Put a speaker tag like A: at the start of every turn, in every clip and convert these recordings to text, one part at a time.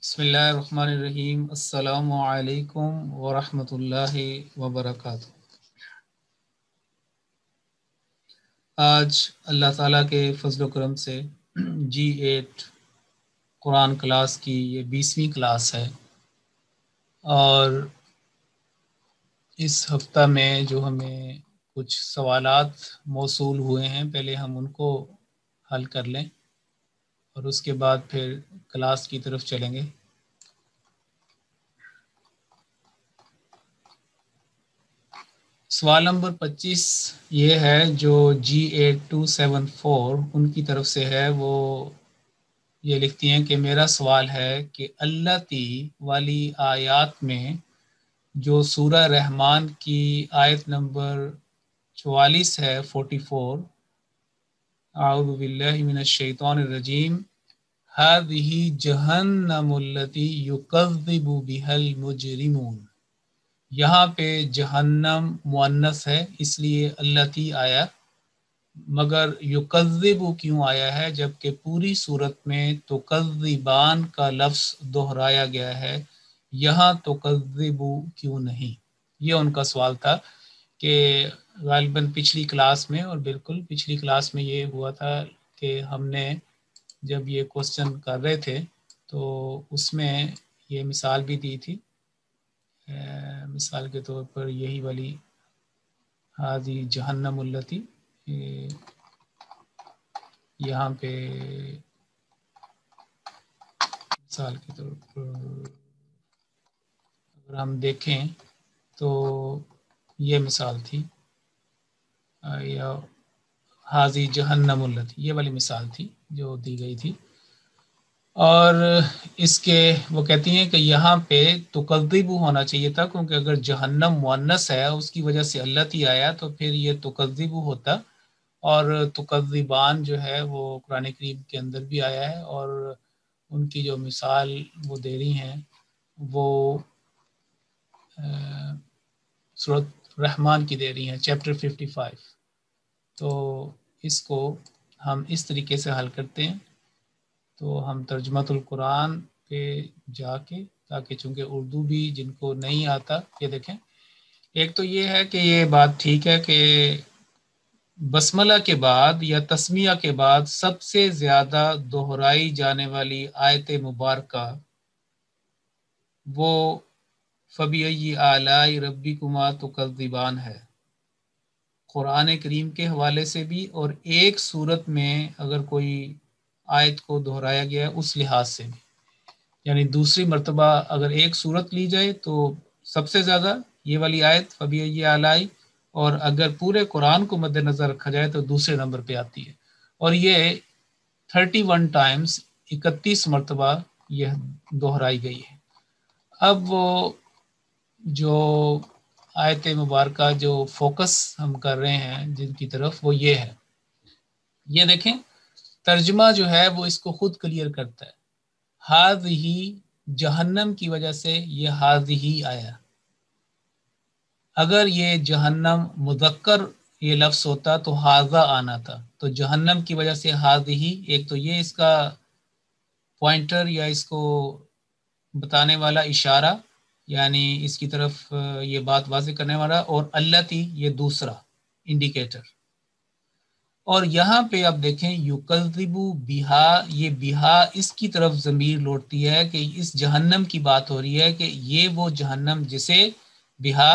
A: بسم اللہ الرحمن الرحیم۔ السلام علیکم ورحمۃ اللہ وبرکاتہ۔ آج اللہ تعالیٰ کے فضل و کرم سے G8 قرآن کلاس کی یہ 20ویں کلاس ہے، اور اس ہفتہ میں جو ہمیں کچھ سوالات موصول ہوئے ہیں، پہلے ہم ان کو حل کر لیں اور اس کے بعد پھر کلاس کی طرف چلیں گے۔ سوال نمبر 25 یہ ہے جو G8274 ان کی طرف سے ہے۔ وہ یہ لکھتی ہیں کہ میرا سوال ہے کہ اللہ تی والی آیات میں جو سورہ رحمان کی آیت نمبر 44 ہے 44، اعوذ باللہ من الشیطان الرجیم، هذه جہنم التی یکذب بها المجرمون، یہاں پہ جہنم مؤنث ہے اس لیے التی آیا، مگر یکذب کیوں آیا ہے جبکہ پوری صورت میں تکذبان کا لفظ دہرایا گیا ہے، یہاں تکذب کیوں نہیں؟ یہ ان کا سوال تھا کہ غالباً پچھلی کلاس میں، اور بالکل پچھلی کلاس میں یہ ہوا تھا کہ ہم نے جب یہ کوسچن کر رہے تھے تو اس میں یہ مثال بھی دی تھی۔ مثال کے طور پر یہی والی ہادی جہنم التی، یہاں پہ مثال کے طور پر اگر ہم دیکھیں تو یہ مثال تھی، یا حاضی جہنم التی، یہ والی مثال تھی جو دی گئی تھی۔ اور اس کے وہ کہتی ہیں کہ یہاں پہ تکذب ہونا چاہیے تھا، کیونکہ اگر جہنم مؤنث ہے اس کی وجہ سے التی آیا تو پھر یہ تکذب ہوتا، اور تکذبان جو ہے وہ قرآن کریم کے اندر بھی آیا ہے، اور ان کی جو مثال وہ دے رہی ہیں وہ سورۃ رحمان کی دے رہی ہیں، چیپٹر 55۔ تو اس کو ہم اس طریقے سے حل کرتے ہیں، تو ہم ترجمۃ القرآن پہ جا کے، تاکہ چونکہ اردو بھی جن کو نہیں آتا، یہ دیکھیں، ایک تو یہ ہے کہ یہ بات ٹھیک ہے کہ بسملہ کے بعد یا تسمیہ کے بعد سب سے زیادہ دہرائی جانے والی آیت مبارکہ وہ فَبِأَيِّ آلَاءِ رَبِّكُمَا تُكَذِّبَانِ ہے، قرآن کریم کے حوالے سے بھی، اور ایک صورت میں اگر کوئی آیت کو دہرایا گیا ہے اس لحاظ سے بھی، یعنی دوسری مرتبہ اگر ایک صورت لی جائے تو سب سے زیادہ یہ والی آیت فَبِأَيِّ آلَاءِ، اور اگر پورے قرآن کو مد نظر رکھا جائے تو دوسرے نمبر پہ آتی ہے، اور یہ 31 ٹائمز 31 مرتبہ یہ دہرائی گئی ہے۔ اب وہ جو آیت مبارکہ جو فوکس ہم کر رہے ہیں جن کی طرف، وہ یہ ہے، یہ دیکھیں ترجمہ جو ہے وہ اس کو خود کلیئر کرتا ہے۔ ہاذہی جہنم کی وجہ سے یہ ہاذہی آیا، اگر یہ جہنم مذکر یہ لفظ ہوتا تو ہاذا آنا تھا، تو جہنم کی وجہ سے ہاذہی، ایک تو یہ اس کا پوائنٹر یا اس کو بتانے والا اشارہ، یعنی اس کی طرف یہ بات واضح کرنے والا، اور التی یہ دوسرا انڈیکیٹر۔ اور یہاں پہ آپ دیکھیں یکذب بہا، یہ بہا اس کی طرف ضمیر لوٹتی ہے کہ اس جہنم کی بات ہو رہی ہے کہ یہ وہ جہنم جسے بہا،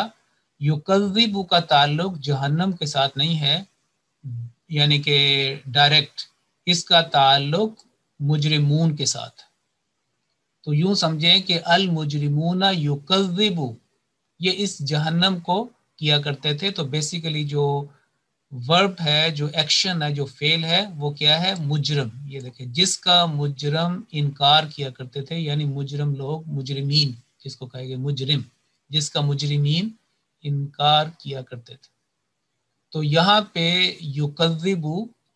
A: یکذب کا تعلق جہنم کے ساتھ نہیں ہے، یعنی کہ ڈائریکٹ، اس کا تعلق مجرمون کے ساتھ۔ تو یوں سمجھیں کہ المجرمون یکذب، یہ اس جہنم کو کیا کرتے تھے، تو بیسیکلی جو ورب ہے، جو ایکشن ہے، جو فعل ہے، وہ کیا ہے؟ مجرم۔ یہ دیکھیں جس کا مجرم انکار کیا کرتے تھے، یعنی مجرم لوگ، مجرمین جس کو کہے گے مجرم، جس کا مجرمین انکار کیا کرتے تھے۔ تو یہاں پہ یکذب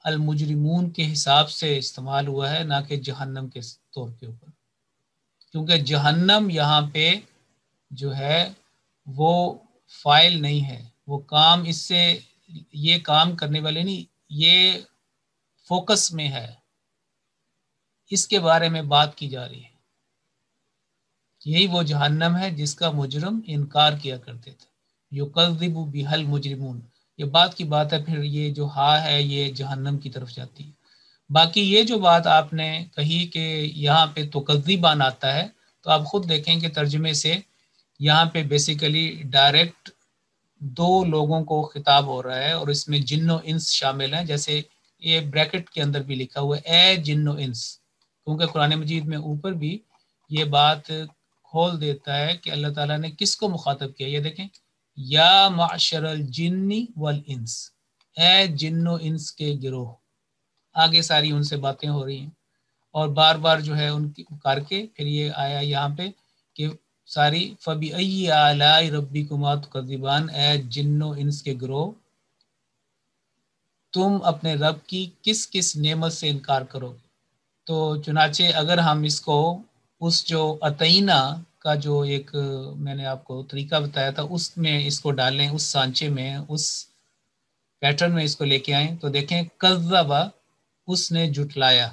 A: المجرمون کے حساب سے استعمال ہوا ہے، نہ کہ جہنم کے طور کے اوپر، کیونکہ جہنم یہاں پہ جو ہے وہ فاعل نہیں ہے، وہ کام اس سے، یہ کام کرنے والے نہیں، یہ فوکس میں ہے، اس کے بارے میں بات کی جا رہی ہے۔ یہی وہ جہنم ہے جس کا مجرم انکار کیا کرتے تھے. یکذب بہل مجرمون، یہ بات کی بات ہے. پھر یہ جو ہا ہے یہ جہنم کی طرف جاتی ہے. باقی یہ جو بات آپ نے کہی کہ یہاں پہ تکذبان آتا ہے، تو آپ خود دیکھیں کہ ترجمے سے یہاں پہ بیسیکلی ڈائریکٹ دو لوگوں کو خطاب ہو رہا ہے، اور اس میں جن و انس شامل ہیں. جیسے یہ بریکٹ کے اندر بھی لکھا ہوا ہے اے جن و انس، کیونکہ قرآن مجید میں اوپر بھی یہ بات کھول دیتا ہے کہ اللہ تعالیٰ نے کس کو مخاطب کیا. یہ دیکھیں، یا معشر الجن والانس، اے جن و انس کے گروہ. آگے ساری ان سے باتیں ہو رہی ہیں، اور بار بار جو ہے ان کی کر کے پھر یہ آیا یہاں پہ کہ ساری فَبِأَيِّ آلَاءِ رَبِّكُمَا تُكَذِّبَانِ، اے جن و انس کے گروہ تم اپنے رب کی کس کس نعمت سے انکار کرو گے. تو چنانچہ اگر ہم اس کو اس جو اتینا کا جو ایک میں نے آپ کو طریقہ بتایا تھا اس میں اس کو ڈالیں، اس سانچے میں، اس پیٹرن میں اس کو لے کے آئیں، تو دیکھیں کذبا اس نے جھٹلایا،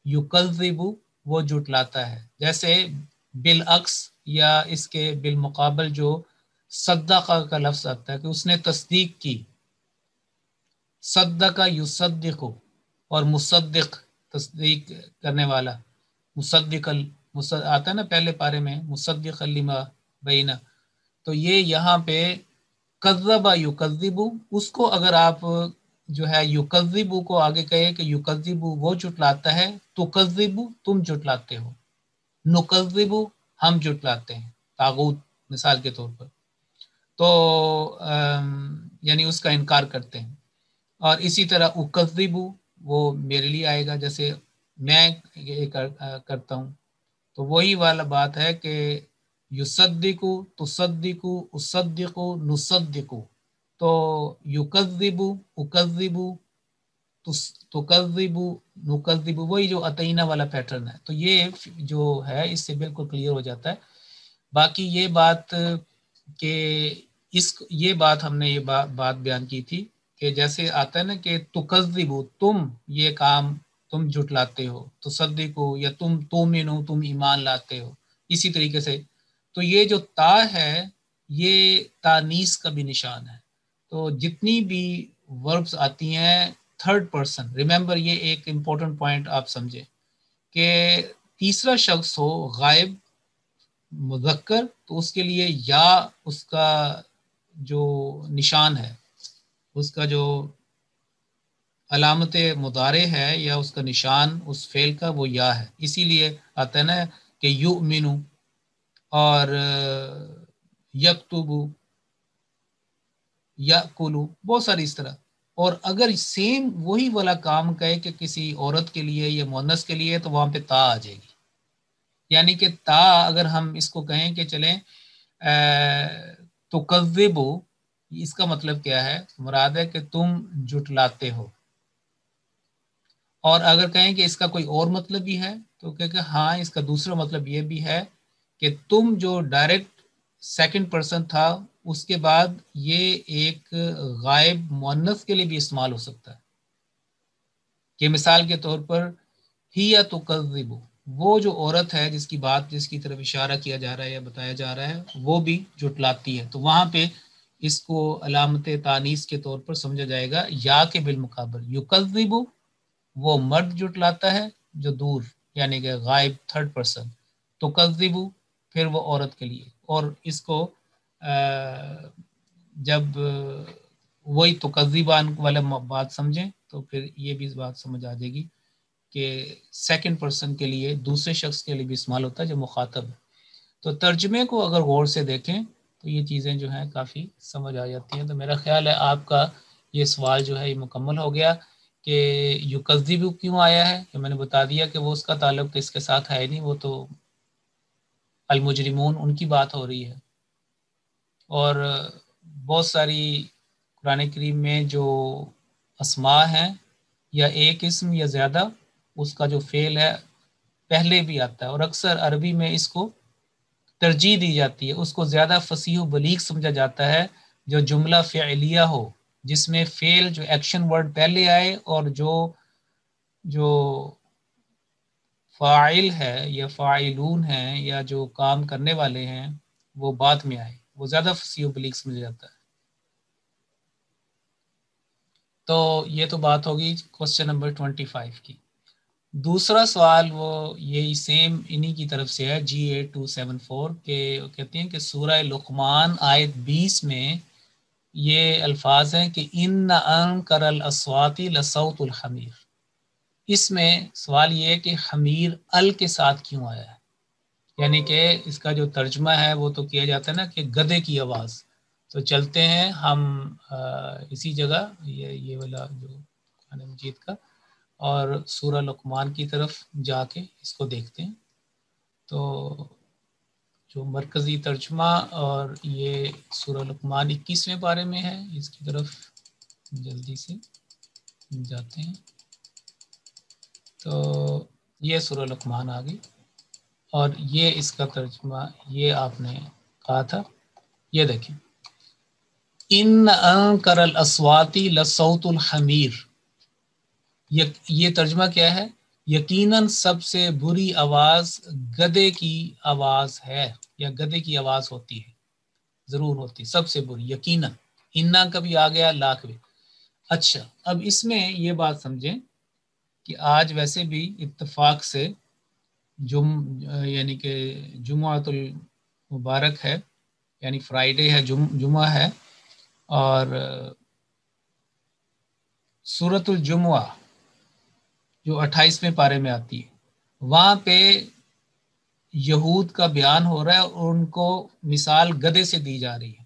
A: یکذب وہ جھٹلاتا ہے. جیسے بالعکس یا اس کے بالمقابل جو صدقہ کا لفظ آتا ہے کہ اس نے تصدیق کی. صدقہ یصدق، اور مصدق تصدیق کرنے والا، مصدق آتا ہے نا پہلے پارے میں، مصدق لما بینا. تو یہ یہاں پہ کذب یکذب، اس کو اگر آپ جو ہے یکذب کو آگے کہے کہ یکذب وہ جھٹلاتا ہے، تکذب تم جھٹلاتے ہو، نکذب ہم جھٹلاتے ہیں، طاغوت مثال کے طور پر. تو یعنی اس کا انکار کرتے ہیں. اور اسی طرح اکذب وہ میرے لیے آئے گا، جیسے میں یہ کرتا ہوں. تو وہی والا بات ہے کہ یصدق تصدق اصدق نصدق. تو یکذب اکذب تکذب نکذب، وہی جو اتینا والا پیٹرن ہے. تو یہ جو ہے اس سے بالکل کلیئر ہو جاتا ہے. باقی یہ بات کہ یہ بات ہم نے یہ بات بیان کی تھی کہ جیسے آتا ہے نا کہ تکذب تم یہ کام تم جھٹلاتے ہو، تصدقو یا تم تومنو تم ایمان لاتے ہو، اسی طریقے سے. تو یہ جو تا ہے یہ تانیث کا بھی نشان ہے. تو جتنی بھی وربز آتی ہیں تھرڈ پرسن، ریممبر یہ ایک امپورٹنٹ پوائنٹ آپ سمجھیں کہ تیسرا شخص ہو غائب مذکر، تو اس کے لیے یا اس کا جو نشان ہے، اس کا جو علامت مضارع ہے یا اس کا نشان اس فعل کا وہ یا ہے. اسی لیے آتا ہے نا کہ یؤمنو اور یکتبو یاکلو، بہت ساری اس طرح. اور اگر سیم وہی والا کام کہے کہ کسی عورت کے لیے یا مؤنث کے لیے تو وہاں پہ تا آ جائے گی. یعنی کہ تا اگر ہم اس کو کہیں کہ چلیں تکذبو، اس کا مطلب کیا ہے؟ مراد ہے کہ تم جھٹلاتے ہو. اور اگر کہیں کہ اس کا کوئی اور مطلب بھی ہے تو کہ ہاں اس کا دوسرا مطلب یہ بھی ہے کہ تم جو ڈائریکٹ سیکنڈ پرسن تھا اس کے بعد یہ ایک غائب مؤنث کے لیے بھی استعمال ہو سکتا ہے. کہ مثال کے طور پر ہی یا تکذب، وہ جو عورت ہے جس کی بات جس کی طرف اشارہ کیا جا رہا ہے یا بتایا جا رہا ہے وہ بھی جھٹلاتی ہے. تو وہاں پہ اس کو علامت تانیث کے طور پر سمجھا جائے گا یا کے بالمقابل. یکذب وہ مرد جھٹلاتا ہے جو دور یعنی کہ غائب تھرڈ پرسن، تکذب پھر وہ عورت کے لیے. اور اس کو جب وہی تکذبان والا بات سمجھیں تو پھر یہ بھی بات سمجھ آ جائے گی کہ سیکنڈ پرسن کے لیے دوسرے شخص کے لیے بھی استعمال ہوتا ہے جو مخاطب ہے. تو ترجمے کو اگر غور سے دیکھیں تو یہ چیزیں جو ہیں کافی سمجھ آ جاتی ہیں. تو میرا خیال ہے آپ کا یہ سوال جو ہے یہ مکمل ہو گیا کہ یکذب کیوں آیا ہے. کہ میں نے بتا دیا کہ وہ اس کا تعلق تو اس کے ساتھ ہے نہیں، وہ تو المجرمون ان کی بات ہو رہی ہے. اور بہت ساری قرآن کریم میں جو اسماء ہیں یا ایک اسم یا زیادہ اس کا جو فعل ہے پہلے بھی آتا ہے، اور اکثر عربی میں اس کو ترجیح دی جاتی ہے، اس کو زیادہ فصیح و بلیغ سمجھا جاتا ہے جو جملہ فعلیہ ہو، جس میں فعل جو ایکشن ورڈ پہلے آئے اور جو فاعل ہے یا فاعلون ہیں یا جو کام کرنے والے ہیں وہ بعد میں آئے، وہ زیادہ فصیح و بلیغ سمجھ جاتا ہے۔ تو یہ تو بات ہوگی کوسچن نمبر 25 کی۔ دوسرا سوال وہ یہی سیم انہی کی طرف سے ہے G8274 کہ کہتے ہیں کہ سورہ لقمان آیت 20 میں یہ الفاظ ہیں کہ ان انکر الاصوات لصوت الحمیر۔ اس میں سوال یہ ہے کہ حمیر ال کے ساتھ کیوں آیا ہے، یعنی کہ اس کا جو ترجمہ ہے وہ تو کیا جاتا ہے نا کہ گدھے کی آواز۔ تو چلتے ہیں ہم اسی جگہ یہ والا جو قرآن مجید کا اور سورہ لقمان کی طرف جا کے اس کو دیکھتے ہیں۔ تو جو مرکزی ترجمہ اور یہ سورہ لقمان 21ویں پارے میں ہے، اس کی طرف جلدی سے جاتے ہیں۔ تو یہ سورہ لقمان آ گئی اور یہ اس کا ترجمہ یہ آپ نے کہا تھا، یہ دیکھیں ان انکر الاصوات لصوت الحمیر۔ یہ ترجمہ کیا ہے؟ یقیناً سب سے بری آواز گدھے کی آواز ہے، یا گدھے کی آواز ہوتی ہے، ضرور ہوتی، سب سے بری یقیناً۔ انا کبھی آ گیا لاکھ بھی۔ اچھا، اب اس میں یہ بات سمجھیں کہ آج ویسے بھی اتفاق سے یعنی کہ جمعۃ المبارک ہے، یعنی فرائیڈے ہے، جمعہ ہے، اور سورۃ الجمعہ جو 28ویں پارے میں آتی ہے، وہاں پہ یہود کا بیان ہو رہا ہے اور ان کو مثال گدھے سے دی جا رہی ہے۔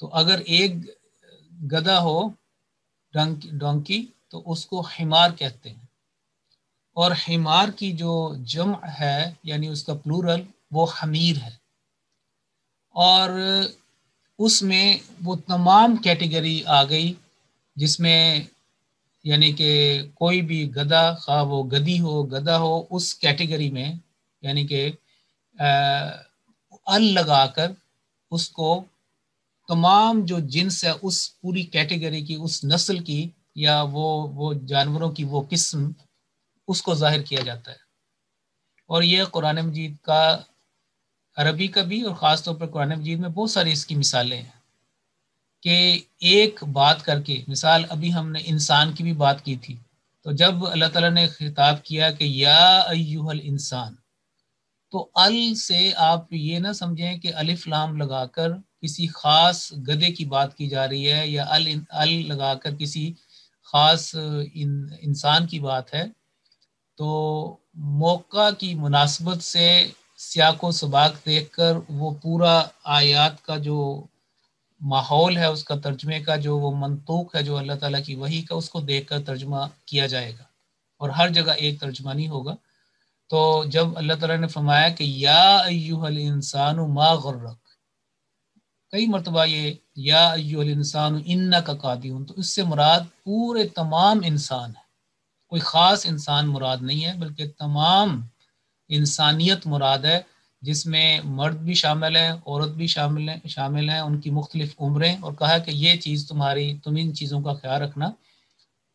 A: تو اگر ایک گدھا ہو ڈونکی تو اس کو حمار کہتے ہیں، اور حمار کی جو جمع ہے یعنی اس کا پلورل وہ حمیر ہے، اور اس میں وہ تمام کیٹیگری آ گئی جس میں یعنی کہ کوئی بھی گدھا، خواہ وہ گدھی ہو گدھا ہو، اس کیٹیگری میں یعنی کہ ال لگا کر اس کو تمام جو جنس ہے اس پوری کیٹیگری کی، اس نسل کی یا وہ جانوروں کی وہ قسم، اس کو ظاہر کیا جاتا ہے۔ اور یہ قرآن مجید کا عربی کا بھی اور خاص طور پر قرآن مجید میں بہت ساری اس کی مثالیں ہیں کہ ایک بات کر کے، مثال ابھی ہم نے انسان کی بھی بات کی تھی، تو جب اللہ تعالیٰ نے خطاب کیا کہ یا ایھا الانسان، تو ال سے آپ یہ نہ سمجھیں کہ الف لام لگا کر کسی خاص گدھے کی بات کی جا رہی ہے، یا ال لگا کر کسی خاص انسان کی بات ہے۔ تو موقع کی مناسبت سے سیاق و سباق دیکھ کر وہ پورا آیات کا جو ماحول ہے، اس کا ترجمے کا جو وہ منطوق ہے جو اللہ تعالیٰ کی وحی کا، اس کو دیکھ کر ترجمہ کیا جائے گا، اور ہر جگہ ایک ترجمہ نہیں ہوگا۔ تو جب اللہ تعالیٰ نے فرمایا کہ یا ایھا الانسان ما غرک، کئی مرتبہ یہ یا ایھا الانسان انک قادح، تو اس سے مراد پورے تمام انسان ہے، کوئی خاص انسان مراد نہیں ہے، بلکہ تمام انسانیت مراد ہے، جس میں مرد بھی شامل ہیں، عورت بھی شامل ہیں، ان کی مختلف عمریں، اور کہا کہ یہ چیز تم ان چیزوں کا خیال رکھنا۔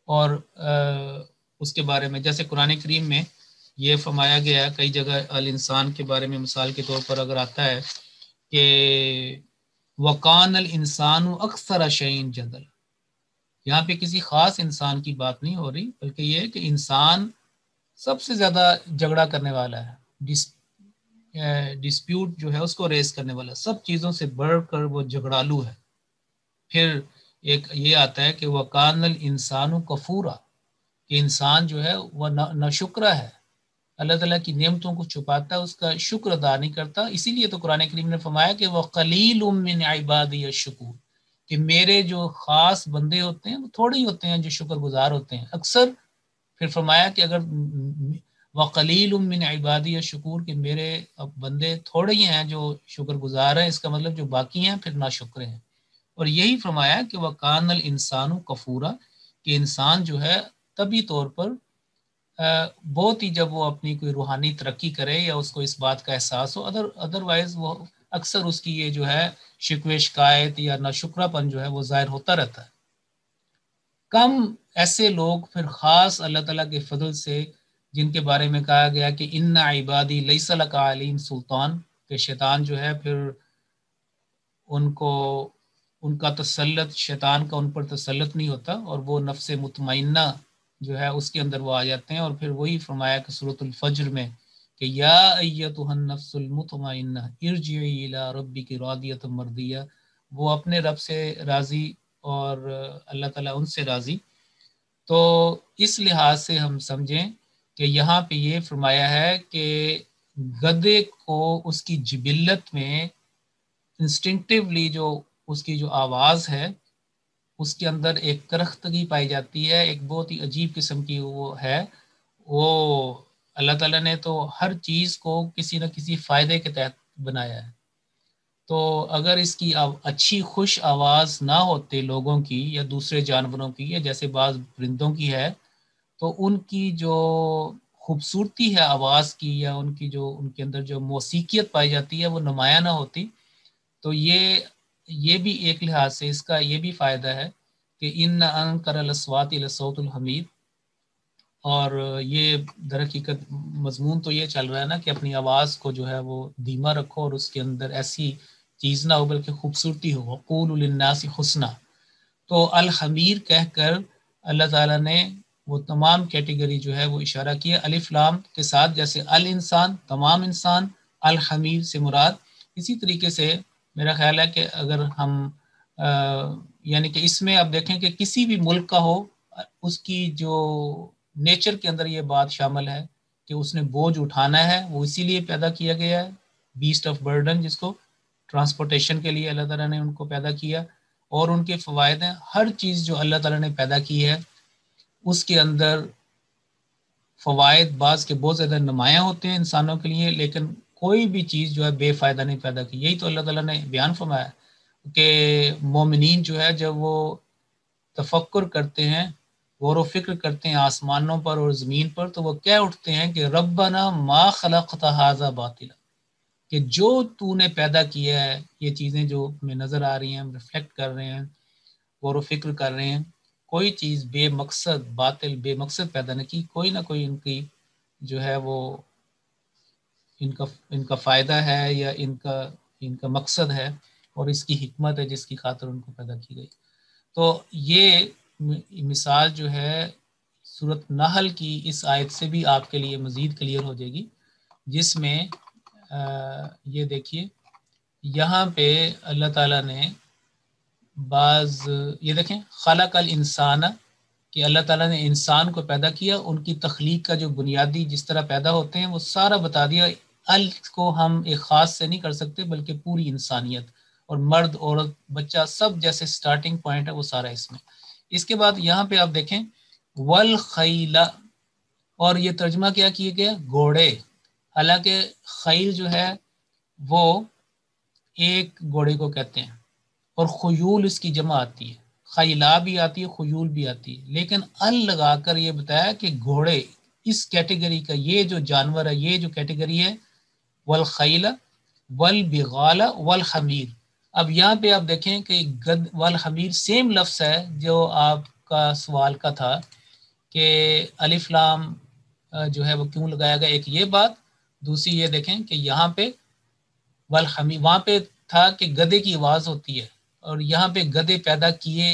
A: اور اس کے بارے میں جیسے قرآن کریم میں یہ فرمایا گیا ہے، کئی جگہ الانسان کے بارے میں مثال کے طور پر اگر آتا ہے کہ وَقَانَ الْإِنسَانُ أَكْثَرَ شَيْءٍ جَدَلًا، یہاں پہ کسی خاص انسان کی بات نہیں ہو رہی، بلکہ یہ کہ انسان سب سے زیادہ جھگڑا کرنے والا ہے، ڈسپیوٹ جو ہے اس کو ریز کرنے والا، سب چیزوں سے بڑھ کر وہ جھگڑالو ہے۔ پھر ایک یہ آتا ہے کہ وَقَانَ الْإِنسَانُ كَفُورًا، کہ انسان جو ہے وہ ناشکرا ہے، اللہ تعالیٰ کی نعمتوں کو چھپاتا ہے، اس کا شکر ادا نہیں کرتا۔ اسی لیے تو قرآن کریم نے فرمایا کہ وَقَلِيلٌ مِّنْ عِبَادِيَ الشَّكُورُ، کہ میرے جو خاص بندے ہوتے ہیں وہ تھوڑے ہی ہوتے ہیں جو شکر گزار ہوتے ہیں اکثر۔ پھر فرمایا کہ اگر وَقَلِيلٌ مِّنْ عِبَادِيَ الشَّكُورُ، کہ میرے بندے تھوڑے ہی ہیں جو شکر گزار ہیں، اس کا مطلب جو باقی ہیں پھر ناشکرے ہیں۔ اور یہی فرمایا کہ وَقَانَ الْإِنسَانُ كَفُورًا، کہ انسان جو ہے طبعی طور پر بہت ہی جب وہ اپنی کوئی روحانی ترقی کرے یا اس کو اس بات کا احساس ہو، ادروائز وہ اکثر اس کی یہ جو ہے شکوے شکایت یا ناشکرا پن جو ہے وہ ظاہر ہوتا رہتا ہے۔ کم ایسے لوگ پھر خاص اللہ تعالیٰ کے فضل سے جن کے بارے میں کہا گیا کہ ان عبادی لیس لک علیہم سلطان، کہ شیطان جو ہے پھر ان کو ان کا تسلط، شیطان کا ان پر تسلط نہیں ہوتا، اور وہ نفس مطمئنہ جو ہے اس کے اندر وہ آ جاتے ہیں۔ اور پھر وہی فرمایا کہ سورۃ الفجر میں کہ یا ایتھا النفس المطمئنہ ارجعی الی ربک راضیۃ مرضیہ، وہ اپنے رب سے راضی اور اللہ تعالیٰ ان سے راضی۔ تو اس لحاظ سے ہم سمجھیں کہ یہاں پہ یہ فرمایا ہے کہ گدھے کو اس کی جبلت میں انسٹنکٹیولی جو اس کی جو آواز ہے اس کے اندر ایک کرختگی پائی جاتی ہے، ایک بہت ہی عجیب قسم کی وہ ہے۔ وہ اللہ تعالیٰ نے تو ہر چیز کو کسی نہ کسی فائدے کے تحت بنایا ہے، تو اگر اس کی اچھی خوش آواز نہ ہوتے لوگوں کی یا دوسرے جانوروں کی یا جیسے بعض پرندوں کی ہے، تو ان کی جو خوبصورتی ہے آواز کی یا ان کی جو ان کے اندر جو موسیقیت پائی جاتی ہے وہ نمایاں نہ ہوتی۔ تو یہ بھی ایک لحاظ سے اس کا یہ بھی فائدہ ہے کہ ان انکر الاصوات لصوت الحمید۔ اور یہ در حقیقت مضمون تو یہ چل رہا ہے نا کہ اپنی آواز کو جو ہے وہ دھیما رکھو اور اس کے اندر ایسی چیز نہ ہو بلکہ خوبصورتی ہو، وقولوا للناس حسنا۔ تو الحمیر کہہ کر اللہ تعالیٰ نے وہ تمام کیٹیگری جو ہے وہ اشارہ کیا الف لام کے ساتھ، جیسے الانسان تمام انسان، الحمیر سے مراد۔ اسی طریقے سے میرا خیال ہے کہ اگر ہم یعنی کہ اس میں آپ دیکھیں کہ کسی بھی ملک کا ہو، اس کی جو نیچر کے اندر یہ بات شامل ہے کہ اس نے بوجھ اٹھانا ہے، وہ اسی لیے پیدا کیا گیا ہے، بیسٹ آف برڈن، جس کو ٹرانسپورٹیشن کے لیے اللہ تعالیٰ نے ان کو پیدا کیا، اور ان کے فوائد ہیں۔ ہر چیز جو اللہ تعالیٰ نے پیدا کی ہے اس کے اندر فوائد بعض کے بہت زیادہ نمایاں ہوتے ہیں انسانوں کے لیے، لیکن کوئی بھی چیز جو ہے بے فائدہ نہیں پیدا کی۔ یہی تو اللہ تعالیٰ نے بیان فرمایا کہ مومنین جو ہے جب وہ تفکر کرتے ہیں، غور و فکر کرتے ہیں آسمانوں پر اور زمین پر، تو وہ کہہ اٹھتے ہیں کہ ربنا ما خلقت ھذا باطلا، کہ جو تو نے پیدا کیا ہے، یہ چیزیں جو ہمیں نظر آ رہی ہیں، ہم ریفلیکٹ کر رہے ہیں، غور و فکر کر رہے ہیں، کوئی چیز بے مقصد باطل بے مقصد پیدا نہ کی، کوئی نہ کوئی ان کی جو ہے وہ ان کا فائدہ ہے یا ان کا مقصد ہے اور اس کی حکمت ہے جس کی خاطر ان کو پیدا کی گئی۔ تو یہ مثال جو ہے سورۃ نحل کی اس آیت سے بھی آپ کے لیے مزید کلیئر ہو جائے گی، جس میں یہ دیکھیے یہاں پہ اللہ تعالیٰ نے بعض یہ دیکھیں خلق الانسان، کہ اللہ تعالیٰ نے انسان کو پیدا کیا، ان کی تخلیق کا جو بنیادی جس طرح پیدا ہوتے ہیں وہ سارا بتا دیا۔ ال کو ہم ایک خاص سے نہیں کر سکتے بلکہ پوری انسانیت، اور مرد عورت بچہ سب جیسے سٹارٹنگ پوائنٹ ہے وہ سارا اس میں۔ اس کے بعد یہاں پہ آپ دیکھیں والخیل، اور یہ ترجمہ کیا کیے گیا گھوڑے، حالانکہ خیل جو ہے وہ ایک گھوڑے کو کہتے ہیں، اور خیول اس کی جمع آتی ہے، خیلا بھی آتی ہے خیول بھی آتی ہے، لیکن ال لگا کر یہ بتایا کہ گھوڑے اس کیٹیگری کا یہ جو جانور ہے، یہ جو کیٹیگری ہے، والخیل والبغال والحمیر۔ اب یہاں پہ آپ دیکھیں کہ والحمیر سیم لفظ ہے جو آپ کا سوال کا تھا کہ الف لام جو ہے وہ کیوں لگایا گیا، ایک یہ بات، دوسری یہ دیکھیں کہ یہاں پہ والحمیر، وہاں پہ تھا کہ گدے کی آواز ہوتی ہے، اور یہاں پہ گدے پیدا کیے،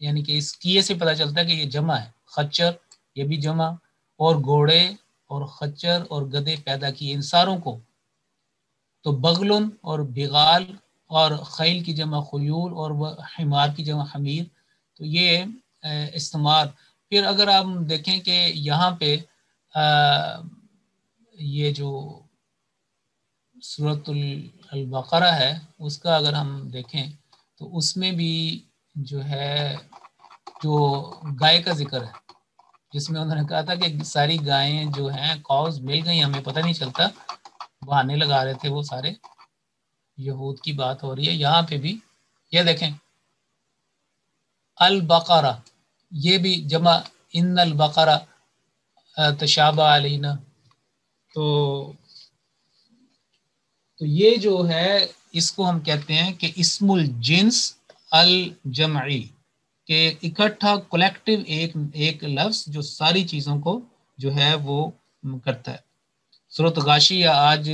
A: یعنی کہ اس کیے سے پتہ چلتا ہے کہ یہ جمع ہے، خچر یہ بھی جمع، اور گھوڑے اور خچر اور گدے پیدا کیے ان ساروں کو، تو بغلن اور بغال اور خیل کی جمع خیول اور حمار کی جمع حمیر، تو یہ استعمال۔ پھر اگر آپ دیکھیں کہ یہاں پہ یہ جو سورۃ البقرہ ہے اس کا اگر ہم دیکھیں تو اس میں بھی جو ہے جو گائے کا ذکر ہے، جس میں انہوں نے کہا تھا کہ ساری گائیں جو ہیں کاؤز مل گئی، ہمیں پتہ نہیں چلتا، بہانے لگا رہے تھے وہ سارے، یہود کی بات ہو رہی ہے۔ یہاں پہ بھی یہ دیکھیں البقرہ، یہ بھی جمع ان البقرہ تشابہ علینا، تو یہ جو ہے اس کو ہم کہتے ہیں کہ اسم الجنس الجمعی، کہ اکٹھا کولیکٹیو ایک لفظ جو ساری چیزوں کو جو ہے وہ کرتا ہے. سورۃ غاشیہ آج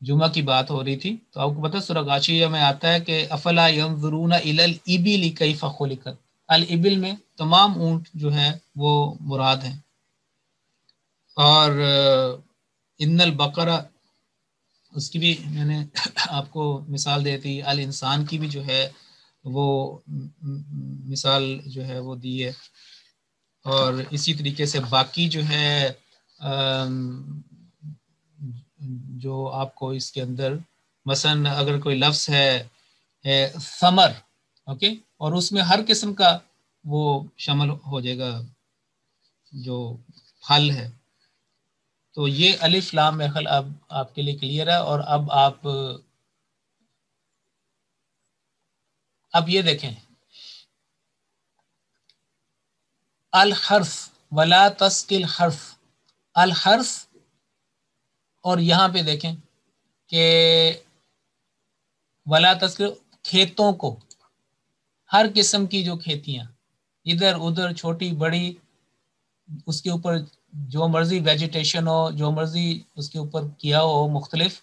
A: جمعہ کی بات ہو رہی تھی تو آپ کو پتہ سورۃ غاشیہ میں آتا ہے کہ افلا ینظرون الی الابل کیف خلقت. الابل میں تمام اونٹ جو ہے وہ مراد ہیں. اور ان البقرہ اس کی بھی میں نے آپ کو مثال دیتی. الانسان کی بھی جو ہے وہ مثال جو ہے وہ دی ہے. اور اسی طریقے سے باقی جو ہے جو آپ کو اس کے اندر مثلا اگر کوئی لفظ ہے ثمر، اوکے، اور اس میں ہر قسم کا وہ شامل ہو جائے گا جو پھل ہے. تو یہ الف لام میرے خیال اب آپ کے لیے کلیئر ہے. اور اب یہ دیکھیں الحرف ولا تسقل حرف، الحرف، اور یہاں پہ دیکھیں کہ ولا تسقل کھیتوں کو، ہر قسم کی جو کھیتیاں ادھر ادھر چھوٹی بڑی، اس کے اوپر جو مرضی ویجیٹیشن ہو، جو مرضی اس کے اوپر کیا ہو مختلف،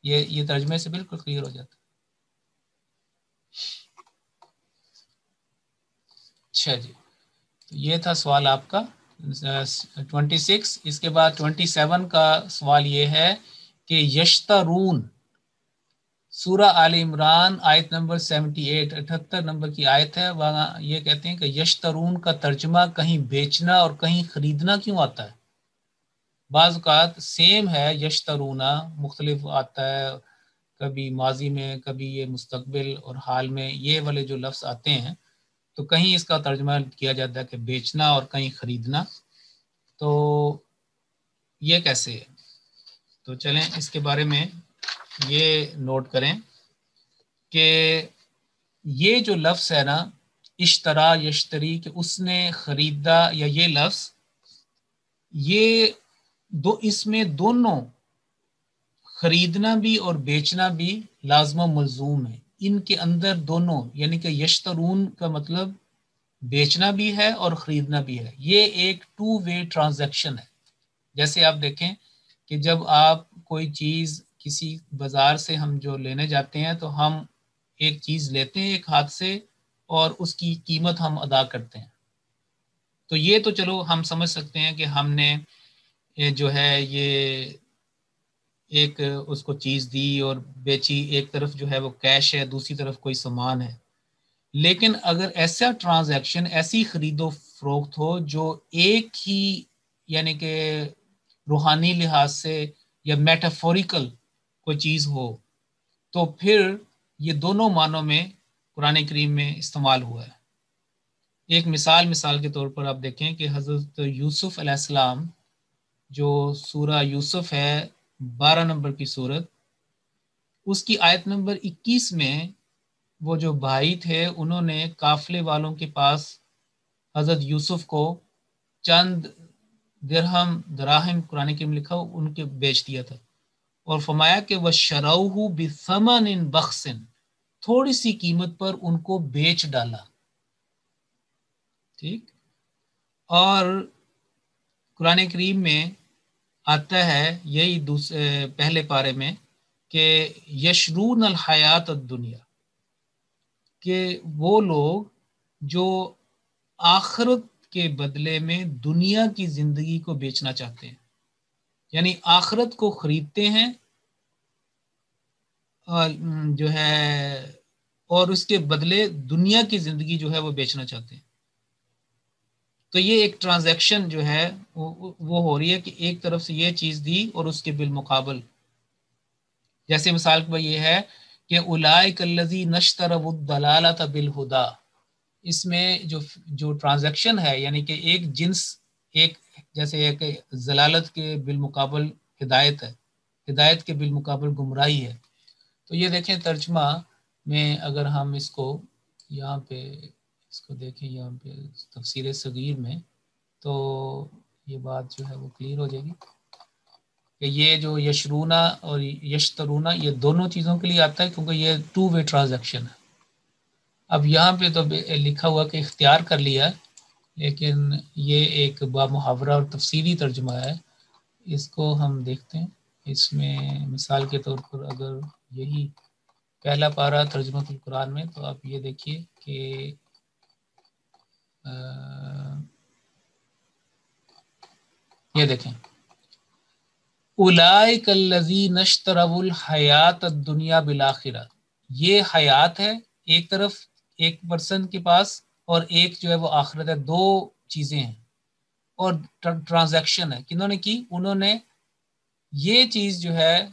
A: یہ ترجمے سے بالکل کلیئر ہو جاتا. اچھا جی، یہ تھا سوال آپ کا 26. اس کے بعد 27 کا سوال یہ ہے کہ یشترون، سورہ آل عمران آیت نمبر 78، 78 نمبر کی آیت ہے. وہاں یہ کہتے ہیں کہ یشترون کا ترجمہ کہیں بیچنا اور کہیں خریدنا کیوں آتا ہے؟ بعض اوقات سیم ہے، یشترونا مختلف آتا ہے، کبھی ماضی میں، کبھی یہ مستقبل اور حال میں یہ والے جو لفظ آتے ہیں تو کہیں اس کا ترجمہ کیا جاتا ہے کہ بیچنا اور کہیں خریدنا. تو یہ کیسے ہے؟ تو چلیں اس کے بارے میں یہ نوٹ کریں کہ یہ جو لفظ ہے نا اشترا یشتری، کہ اس نے خریدا، یا یہ لفظ یہ اس میں دونوں خریدنا بھی اور بیچنا بھی لازم و ملزوم ہے. ان کے اندر دونوں، یعنی کہ یشترون کا مطلب بیچنا بھی ہے اور خریدنا بھی ہے. یہ ایک ٹو وے ٹرانزیکشن ہے. جیسے آپ دیکھیں کہ جب آپ کوئی چیز کسی بازار سے ہم جو لینے جاتے ہیں تو ہم ایک چیز لیتے ہیں ایک ہاتھ سے اور اس کی قیمت ہم ادا کرتے ہیں. تو یہ تو چلو ہم سمجھ سکتے ہیں کہ ہم نے جو ہے یہ ایک اس کو چیز دی اور بیچی، ایک طرف جو ہے وہ کیش ہے، دوسری طرف کوئی سامان ہے. لیکن اگر ایسا ٹرانزیکشن، ایسی خرید و فروخت ہو جو ایک ہی یعنی کہ روحانی لحاظ سے یا میٹافوریکل کوئی چیز ہو، تو پھر یہ دونوں معنوں میں قرآن کریم میں استعمال ہوا ہے. ایک مثال کے طور پر آپ دیکھیں کہ حضرت یوسف علیہ السلام، جو سورہ یوسف ہے 12 نمبر کی سورت، اس کی آیت نمبر 21 میں وہ جو بھائی تھے انہوں نے قافلے والوں کے پاس حضرت یوسف کو چند دراہم قرآن کریم لکھا ان کے بیچ دیا تھا، اور فرمایا کہ وَشَرَوْهُ بِثَمَنٍ بَخْسٍ، تھوڑی سی قیمت پر ان کو بیچ ڈالا. ٹھیک. اور قرآن کریم میں آتا ہے یہی پہلے پارے میں کہ یشرون الحیات الدنیا، کہ وہ لوگ جو آخرت کے بدلے میں دنیا کی زندگی کو بیچنا چاہتے ہیں، یعنی آخرت کو خریدتے ہیں اور جو ہے اور اس کے بدلے دنیا کی زندگی جو ہے وہ بیچنا چاہتے ہیں. تو یہ ایک ٹرانزیکشن جو ہے وہ ہو رہی ہے کہ ایک طرف سے یہ چیز دی اور اس کے بالمقابل، جیسے مثال پر یہ ہے کہ اولئک الذین اشتروا الضلالۃ بالہدی، اس میں جو ٹرانزیکشن ہے یعنی کہ ایک جنس، ایک جیسے ایک ضلالت کے بالمقابل ہدایت ہے، ہدایت کے بالمقابل گمراہی ہے. تو یہ دیکھیں ترجمہ میں اگر ہم اس کو یہاں پہ اس کو دیکھیں یہاں پہ تفسیر صغیر میں، تو یہ بات جو ہے وہ کلیئر ہو جائے گی کہ یہ جو یشرونا اور یشترونا یہ دونوں چیزوں کے لیے آتا ہے کیونکہ یہ ٹو وے ٹرانزیکشن ہے. اب یہاں پہ تو لکھا ہوا کہ اختیار کر لیا، لیکن یہ ایک بامحاورہ اور تفصیلی ترجمہ ہے، اس کو ہم دیکھتے ہیں۔ اس میں مثال کے طور پر اگر یہی پہلا پارہ ترجمہ القرآن میں، تو آپ یہ دیکھیے کہ یہ دیکھیں، اولئک الذین اشتروا الحیات الدنیا بالآخرہ، یہ حیات ہے ایک طرف ایک پرسن کے پاس، اور ایک جو ہے وہ آخرت ہے، دو چیزیں ہیں، اور ٹرانزیکشن ہے، کنہوں نے کی؟ انہوں نے یہ چیز جو ہے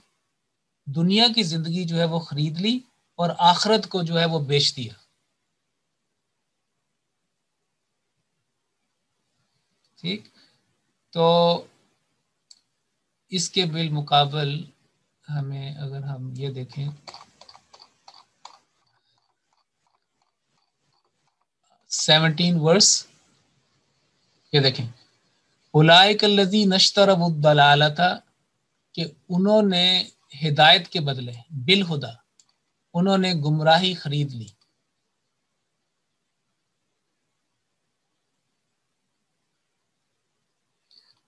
A: دنیا کی زندگی جو ہے وہ خرید لی اور آخرت کو جو ہے وہ بیچ دیا۔ ٹھیک، تو اس کے بالمقابل ہمیں اگر ہم یہ دیکھیں 17 ورس، یہ دیکھیں، اولئک الذین اشتروا الضلالۃ، کہ انہوں نے ہدایت کے بدلے بالہدی انہوں نے گمراہی خرید لی۔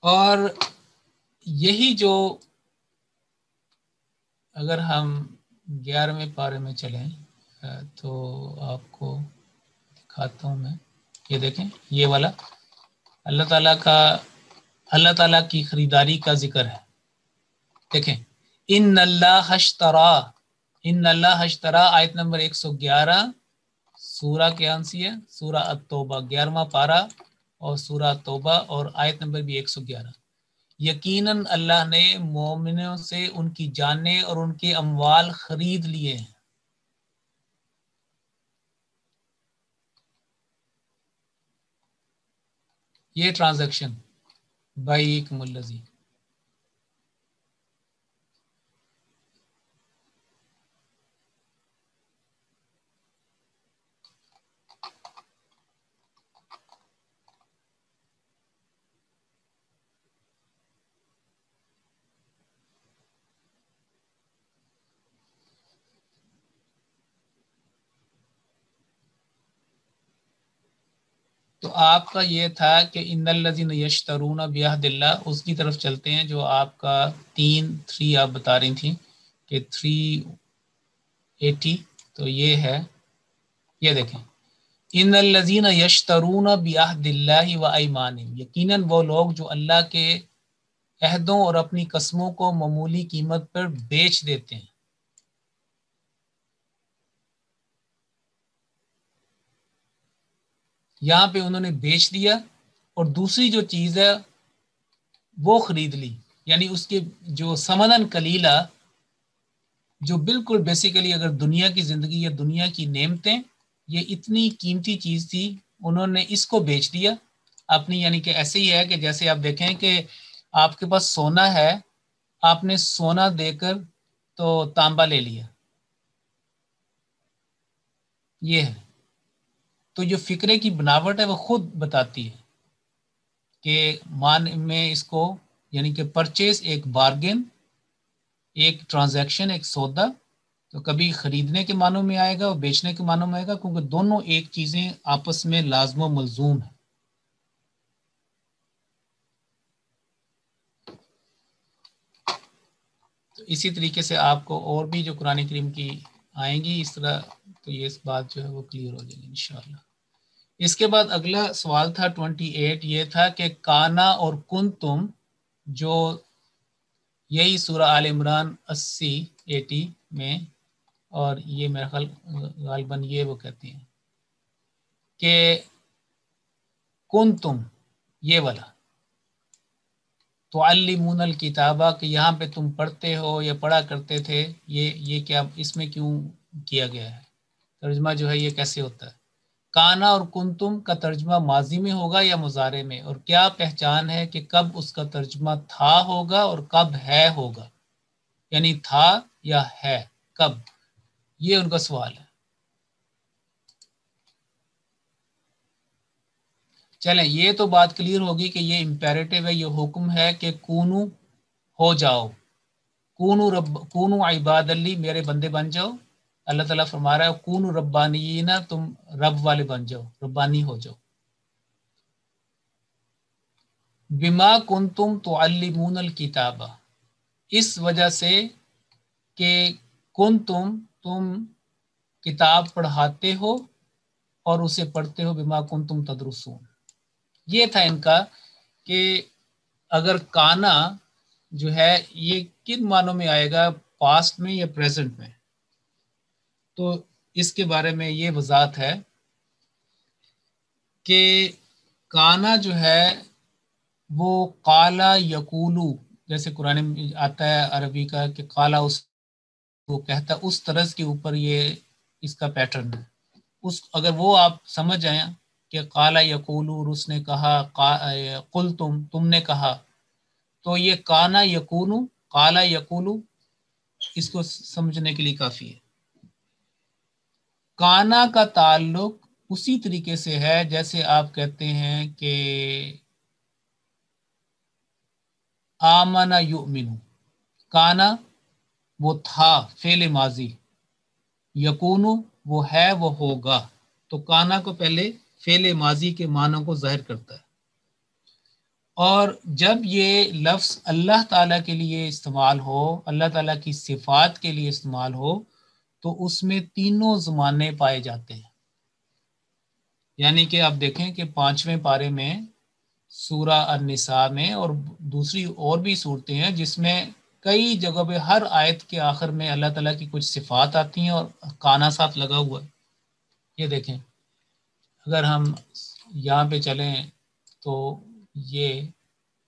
A: اور یہی جو اگر ہم 11ویں پارے میں چلیں تو آپ کو دکھاتا ہوں میں، یہ دیکھیں، یہ والا اللہ تعالیٰ کی خریداری کا ذکر ہے۔ دیکھیں، ان اللہ اشترا آیت نمبر 111، سورہ کون سی ہے؟ سورہ التوبہ، 11واں پارہ اور سورہ توبہ، اور آیت نمبر بھی 111۔ یقیناً اللہ نے مومنوں سے ان کی جانیں اور ان کے اموال خرید لیے ہیں۔ یہ ٹرانزیکشن بائیکم الذی، تو آپ کا یہ تھا کہ ان الذین یشترون بعہد اللہ، اس کی طرف چلتے ہیں جو آپ کا 3 آپ بتا رہی تھیں کہ 380، تو یہ ہے، یہ دیکھیں، ان الذین یشترون بعہد اللہ و ایمانہم، یقیناً وہ لوگ جو اللہ کے عہدوں اور اپنی قسموں کو معمولی قیمت پر بیچ دیتے ہیں۔ یہاں پہ انہوں نے بیچ دیا، اور دوسری جو چیز ہے وہ خرید لی، یعنی اس کے جو ثمناً قلیلہ، جو بالکل بیسیکلی اگر دنیا کی زندگی یا دنیا کی نعمتیں، یہ اتنی قیمتی چیز تھی، انہوں نے اس کو بیچ دیا اپنی، یعنی کہ ایسے ہی ہے کہ جیسے آپ دیکھیں کہ آپ کے پاس سونا ہے، آپ نے سونا دے کر تو تانبا لے لیا، یہ ہے۔ تو جو فکرے کی بناوٹ ہے وہ خود بتاتی ہے کہ مان میں اس کو، یعنی کہ پرچیز ایک بارگن، ایک ٹرانزیکشن، ایک سودا، تو کبھی خریدنے کے معنوں میں آئے گا اور بیچنے کے معنوں میں آئے گا، کیونکہ دونوں ایک چیزیں آپس میں لازم و ملزوم ہیں۔ تو اسی طریقے سے آپ کو اور بھی جو قرآن کریم کی آئیں گی اس طرح، تو یہ اس بات جو ہے وہ کلیئر ہو جائے گی انشاءاللہ۔ اس کے بعد اگلا سوال تھا 28، یہ تھا کہ کانا اور کن تم، جو یہی سورہ آل عمران 80 میں، اور یہ میرا خیال غالباً یہ وہ کہتے ہیں کہ کن تم، یہ والا تعلمون الکتابہ، کہ یہاں پہ تم پڑھتے ہو یا پڑھا کرتے تھے، یہ کیا اس میں کیوں کیا گیا ہے؟ ترجمہ جو ہے یہ کیسے ہوتا ہے؟ کانا اور کنتم کا ترجمہ ماضی میں ہوگا یا مضارع میں، اور کیا پہچان ہے کہ کب اس کا ترجمہ تھا ہوگا اور کب ہے ہوگا، یعنی تھا یا ہے، کب؟ یہ ان کا سوال ہے۔ چلیں، یہ تو بات کلیئر ہوگی کہ یہ امپیریٹو ہے، یہ حکم ہے کہ کونو، ہو جاؤ، کونو عباد اللی، میرے بندے بن جاؤ، اللہ تعالیٰ فرما رہا ہے کون ربانیین، تم رب والے بن جاؤ، ربانی ہو جاؤ. بما کنتم تعلمون الکتاب، اس وجہ سے کہ تم کتاب پڑھاتے ہو اور اسے پڑھتے ہو، بما کنتم تدرسون. یہ تھا ان کا کہ اگر کانا جو ہے یہ کن معنوں میں آئے گا، پاسٹ میں یا پریزنٹ میں. تو اس کے بارے میں یہ وضاحت ہے کہ کانا جو ہے وہ قالا یقولو، جیسے قرآن میں آتا ہے عربی کا کہ قالا، اس وہ کہتا، اس طرز کے اوپر یہ اس کا پیٹرن ہے. اگر وہ آپ سمجھ جائیں کہ قالا یقولو، اس نے کہا، قل تم نے کہا، تو یہ کانا یقونو، قالا یقولو، اس کو سمجھنے کے لیے کافی ہے. کانا کا تعلق اسی طریقے سے ہے جیسے آپ کہتے ہیں کہ آمنا یؤمنو. کانا وہ تھا، فعل ماضی. یکونو وہ ہے، وہ ہوگا. تو کانا کو پہلے فعل ماضی کے معنوں کو ظاہر کرتا ہے. اور جب یہ لفظ اللہ تعالیٰ کے لیے استعمال ہو، اللہ تعالیٰ کی صفات کے لیے استعمال ہو، تو اس میں تینوں زمانے پائے جاتے ہیں. یعنی کہ آپ دیکھیں کہ 5ویں پارے میں سورہ النساء میں اور دوسری اور بھی صورتیں ہیں جس میں کئی جگہ پہ ہر آیت کے آخر میں اللہ تعالیٰ کی کچھ صفات آتی ہیں اور کانا ساتھ لگا ہوا ہے. یہ دیکھیں، اگر ہم یہاں پہ چلیں تو یہ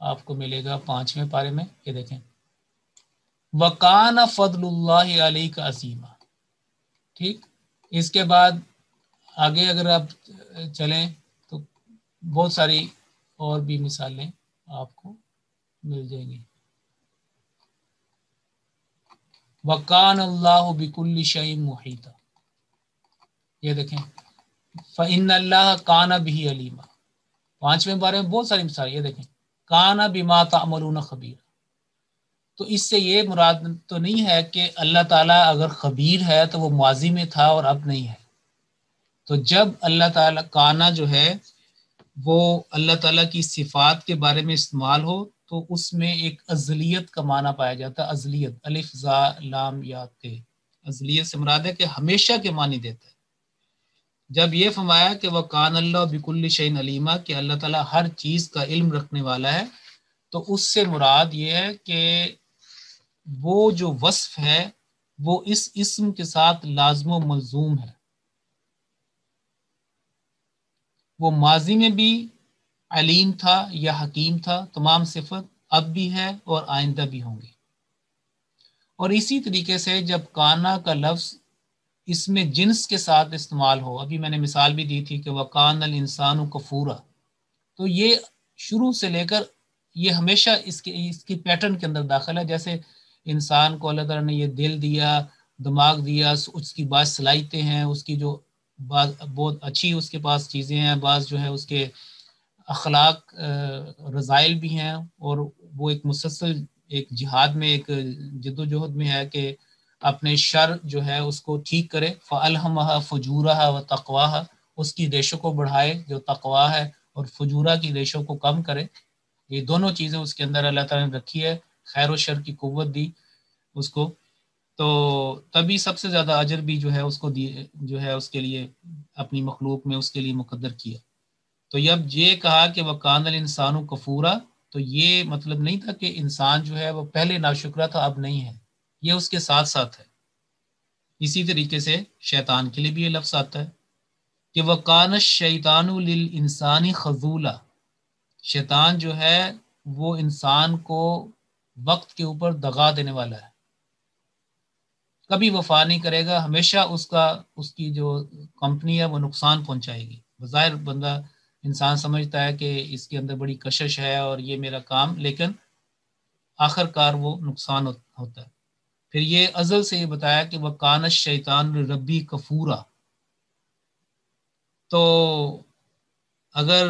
A: آپ کو ملے گا 5ویں پارے میں. یہ دیکھیں، وَقَانَ فَضْلُ اللَّهِ عَلَيْكَ عَظِيمًا. ٹھیک، اس کے بعد آگے اگر آپ چلیں تو بہت ساری اور بھی مثالیں آپ کو مل جائیں گی. وَقَانَ اللَّهُ بِكُلِّ شَيْءٍ مُحِيطًا. یہ دیکھیں، فَإِنَّ اللَّهَ كَانَ بِهِ عَلِيمًا. 5ویں بارے میں بہت ساری مثال. یہ دیکھیں، كَانَ بِمَا تَعْمَلُونَ خَبِيرًا. تو اس سے یہ مراد تو نہیں ہے کہ اللہ تعالیٰ اگر خبیر ہے تو وہ ماضی میں تھا اور اب نہیں ہے. تو جب اللہ تعالیٰ کانا جو ہے وہ اللہ تعالیٰ کی صفات کے بارے میں استعمال ہو تو اس میں ایک ازلیت کا معنی پایا جاتا ہے. ازلیت، الف زا لام یا تے. ازلیت سے مراد ہے کہ ہمیشہ کے معنی دیتا ہے. جب یہ فرمایا کہ وہ کان اللہ بکل شیء علیما، کہ اللہ تعالیٰ ہر چیز کا علم رکھنے والا ہے، تو اس سے مراد یہ ہے کہ وہ جو وصف ہے وہ اس اسم کے ساتھ لازم و ملزوم ہے. وہ ماضی میں بھی علیم تھا یا حکیم تھا، تمام صفت اب بھی ہے اور آئندہ بھی ہوں گی. اور اسی طریقے سے جب کانا کا لفظ اس میں جنس کے ساتھ استعمال ہو، ابھی میں نے مثال بھی دی تھی کہ وَقَانَ الْإِنسَانُ كَفُورًا، تو یہ شروع سے لے کر یہ ہمیشہ اس کے پیٹرن کے اندر داخل ہے. جیسے انسان کو اللہ تعالیٰ نے یہ دل دیا، دماغ دیا، اس کی بعض صلاحیتیں ہیں، اس کی جو بعض بہت اچھی اس کے پاس چیزیں ہیں، بعض جو ہے اس کے اخلاق رضائل بھی ہیں، اور وہ ایک مسلسل ایک جہاد میں، ایک جد و جہد میں ہے کہ اپنے شر جو ہے اس کو ٹھیک کرے. فَأَلْهَمَهَا فُجُورَهَا وَتَقْوَاهَا، اس کی ریشوں کو بڑھائے جو تقوا ہے، اور فجورہ کی ریشوں کو کم کرے. یہ دونوں چیزیں اس کے اندر اللہ تعالیٰ نے رکھی ہے، خیر و شر کی قوت دی اس کو. تو تبھی سب سے زیادہ اجر بھی جو ہے اس کو جو ہے اس کے لیے اپنی مخلوق میں اس کے لیے مقدر کیا. تو جب یہ کہا کہ وَقَانَ الْإِنسَانُ كَفُورًا، تو یہ مطلب نہیں تھا کہ انسان جو ہے وہ پہلے ناشکرا تھا اب نہیں ہے، یہ اس کے ساتھ ساتھ ہے. اسی طریقے سے شیطان کے لیے بھی یہ لفظ آتا ہے کہ وَقَانَ الشَّيْطَانُ لِلْإِنسَانِ خَذُولًا. شیطان جو ہے وہ انسان کو وقت کے اوپر دغا دینے والا ہے، کبھی وفا نہیں کرے گا، ہمیشہ اس کی جو کمپنی ہے وہ نقصان پہنچائے گی. بظاہر بندہ انسان سمجھتا ہے کہ اس کے اندر بڑی کشش ہے اور یہ میرا کام، لیکن آخر کار وہ نقصان ہوتا ہے. پھر یہ ازل سے یہ بتایا کہ وہ کان الشیطان لربی کفورا. تو اگر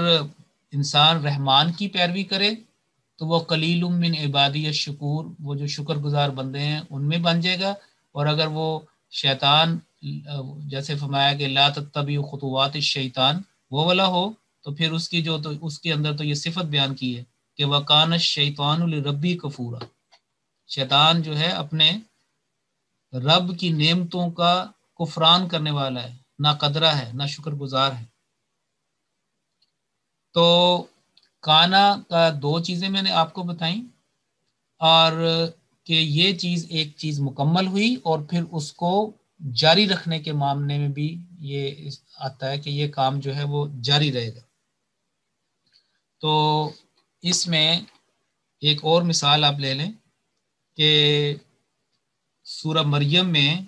A: انسان رحمان کی پیروی کرے تو وہ قلیل من عبادی الشکور، وہ جو شکر گزار بندے ہیں ان میں بن جائے گا. اور اگر وہ شیطان جیسے فرمایا کہ لا تتبعوا خطوات الشیطان وہ والا ہو، تو پھر اس کی جو تو اس کے اندر تو یہ صفت بیان کی ہے کہ وَكَانَ الشَّيْطَانُ لِرَبِّهِ كَفُورًا، شیطان جو ہے اپنے رب کی نعمتوں کا کفران کرنے والا ہے، نہ قدرہ ہے، نہ شکر گزار ہے۔ تو کانا کا دو چیزیں میں نے آپ کو بتائیں، اور کہ یہ چیز ایک چیز مکمل ہوئی اور پھر اس کو جاری رکھنے کے معاملے میں بھی یہ آتا ہے کہ یہ کام جو ہے وہ جاری رہے گا۔ تو اس میں ایک اور مثال آپ لے لیں کہ سورہ مریم میں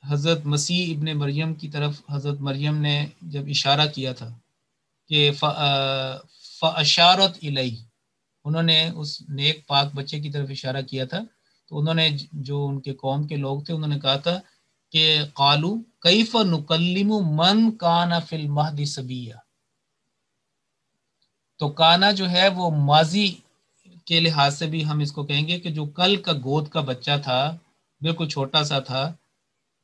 A: حضرت مسیح ابن مریم کی طرف حضرت مریم نے جب اشارہ کیا تھا کہ فَأَشَارَتْ إِلَيْهِ، انہوں نے اس نیک پاک بچے کی طرف اشارہ کیا تھا، تو انہوں نے جو ان کے قوم کے لوگ تھے انہوں نے کہا تھا کہ قالو کیف نکلم من کان فی المہد صبیا، تو کانا جو ہے وہ ماضی کے لحاظ سے بھی ہم اس کو کہیں گے کہ جو کل کا گود کا بچہ تھا، بالکل چھوٹا سا تھا،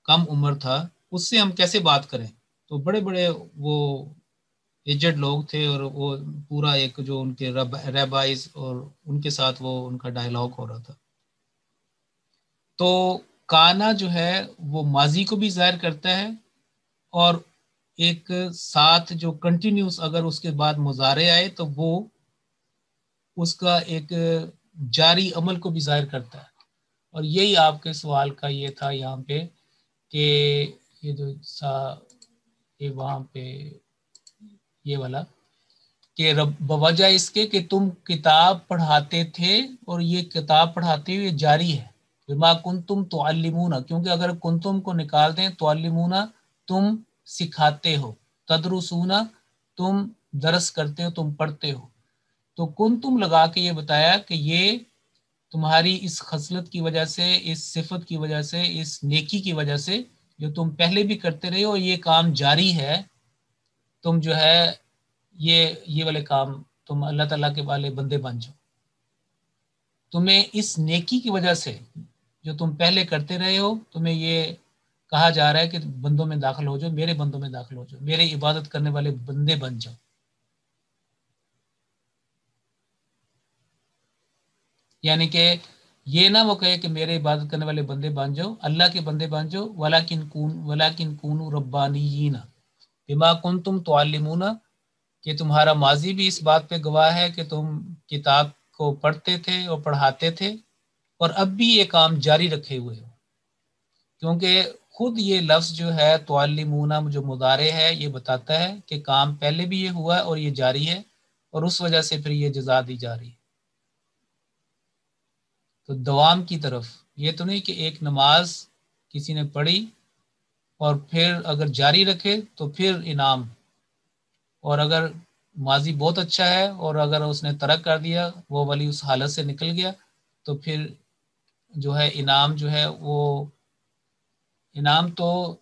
A: کم عمر تھا، اس سے ہم کیسے بات کریں؟ تو بڑے بڑے وہ ایجڈ لوگ تھے اور وہ پورا ایک جو ان کے ریبائز اور ان کے ساتھ وہ ان کا ڈائلاگ ہو رہا تھا۔ تو کانا جو ہے وہ ماضی کو بھی ظاہر کرتا ہے، اور ایک ساتھ جو کنٹینیوس اگر اس کے بعد مضارع آئے تو وہ اس کا ایک جاری عمل کو بھی ظاہر کرتا ہے۔ اور یہی آپ کے سوال کا یہ تھا یہاں پہ کہ یہ جو یہ وہاں پہ یہ والا کہ بوجہ اس کے کہ تم کتاب پڑھاتے تھے اور یہ کتاب پڑھاتے ہوئے جاری ہے، بما کنتم تعلمون، کیونکہ اگر کنتم کو نکال دیں تعلمون تم سکھاتے ہو، تدرسون تم درس کرتے ہو، تم پڑھتے ہو، تو کنتم لگا کے یہ بتایا کہ یہ تمہاری اس خصلت کی وجہ سے، اس صفت کی وجہ سے، اس نیکی کی وجہ سے جو تم پہلے بھی کرتے رہے ہو، یہ کام جاری ہے، تم جو ہے یہ والے کام تم اللہ تعالیٰ کے والے بندے بن جاؤ، تمہیں اس نیکی کی وجہ سے جو تم پہلے کرتے رہے ہو، تمہیں یہ کہا جا رہا ہے کہ بندوں میں داخل ہو جاؤ، میرے بندوں میں داخل ہو جاؤ، میرے عبادت کرنے والے بندے بن جاؤ۔ یعنی کہ یہ نہ وہ کہے کہ میرے عبادت کرنے والے بندے بن جاؤ، اللہ کے بندے بن جاؤ، وَلَكِنْ كُونُوا رَبَّانِيِّينَ بِمَا كُنْتُمْ تُعَلِّمُونَ، کہ تمہارا ماضی بھی اس بات پہ گواہ ہے کہ تم کتاب کو پڑھتے تھے اور پڑھاتے تھے، اور اب بھی یہ کام جاری رکھے ہوئے ہو، کیونکہ خود یہ لفظ جو ہے تعلمون جو مضارع ہے یہ بتاتا ہے کہ کام پہلے بھی یہ ہوا اور یہ جاری ہے، اور اس وجہ سے پھر یہ جزا دی جا رہی ہے۔ تو دوام کی طرف، یہ تو نہیں کہ ایک نماز کسی نے پڑھی اور پھر اگر جاری رکھے تو پھر انعام، اور اگر ماضی بہت اچھا ہے اور اگر اس نے ترک کر دیا، وہ ولی اس حالت سے نکل گیا، تو پھر جو ہے انعام جو ہے وہ انعام تو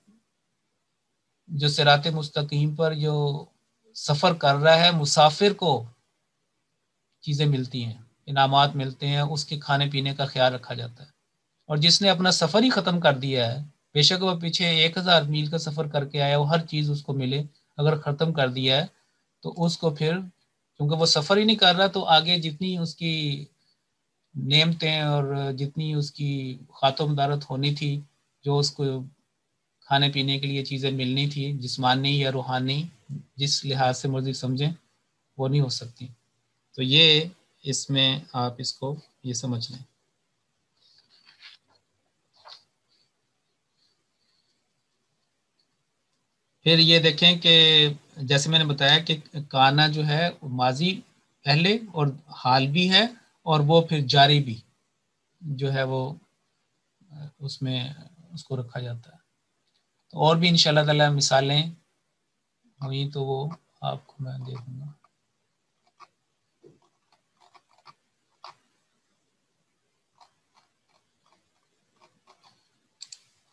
A: جو صراط مستقیم پر جو سفر کر رہا ہے مسافر کو چیزیں ملتی ہیں، انعامات ملتے ہیں، اس کے کھانے پینے کا خیال رکھا جاتا ہے۔ اور جس نے اپنا سفر ہی ختم کر دیا ہے، بے شک وہ پیچھے 1000 میل کا سفر کر کے آیا، وہ ہر چیز اس کو ملے، اگر ختم کر دیا ہے تو اس کو پھر کیونکہ وہ سفر ہی نہیں کر رہا، تو آگے جتنی اس کی نعمتیں اور جتنی اس کی خاتم دارت ہونی تھی، جو اس کو کھانے پینے کے لیے چیزیں ملنی تھی جسمانی یا روحانی، جس لحاظ سے مرضی سمجھیں، وہ نہیں ہو سکتی۔ تو یہ اس میں آپ اس کو یہ سمجھ لیں۔ پھر یہ دیکھیں کہ جیسے میں نے بتایا کہ کانا جو ہے ماضی پہلے اور حال بھی ہے، اور وہ پھر جاری بھی جو ہے وہ اس میں اس کو رکھا جاتا ہے۔ تو اور بھی انشاءاللہ تعالی مثالیں ہوئی تو وہ آپ کو میں دے دوں گا۔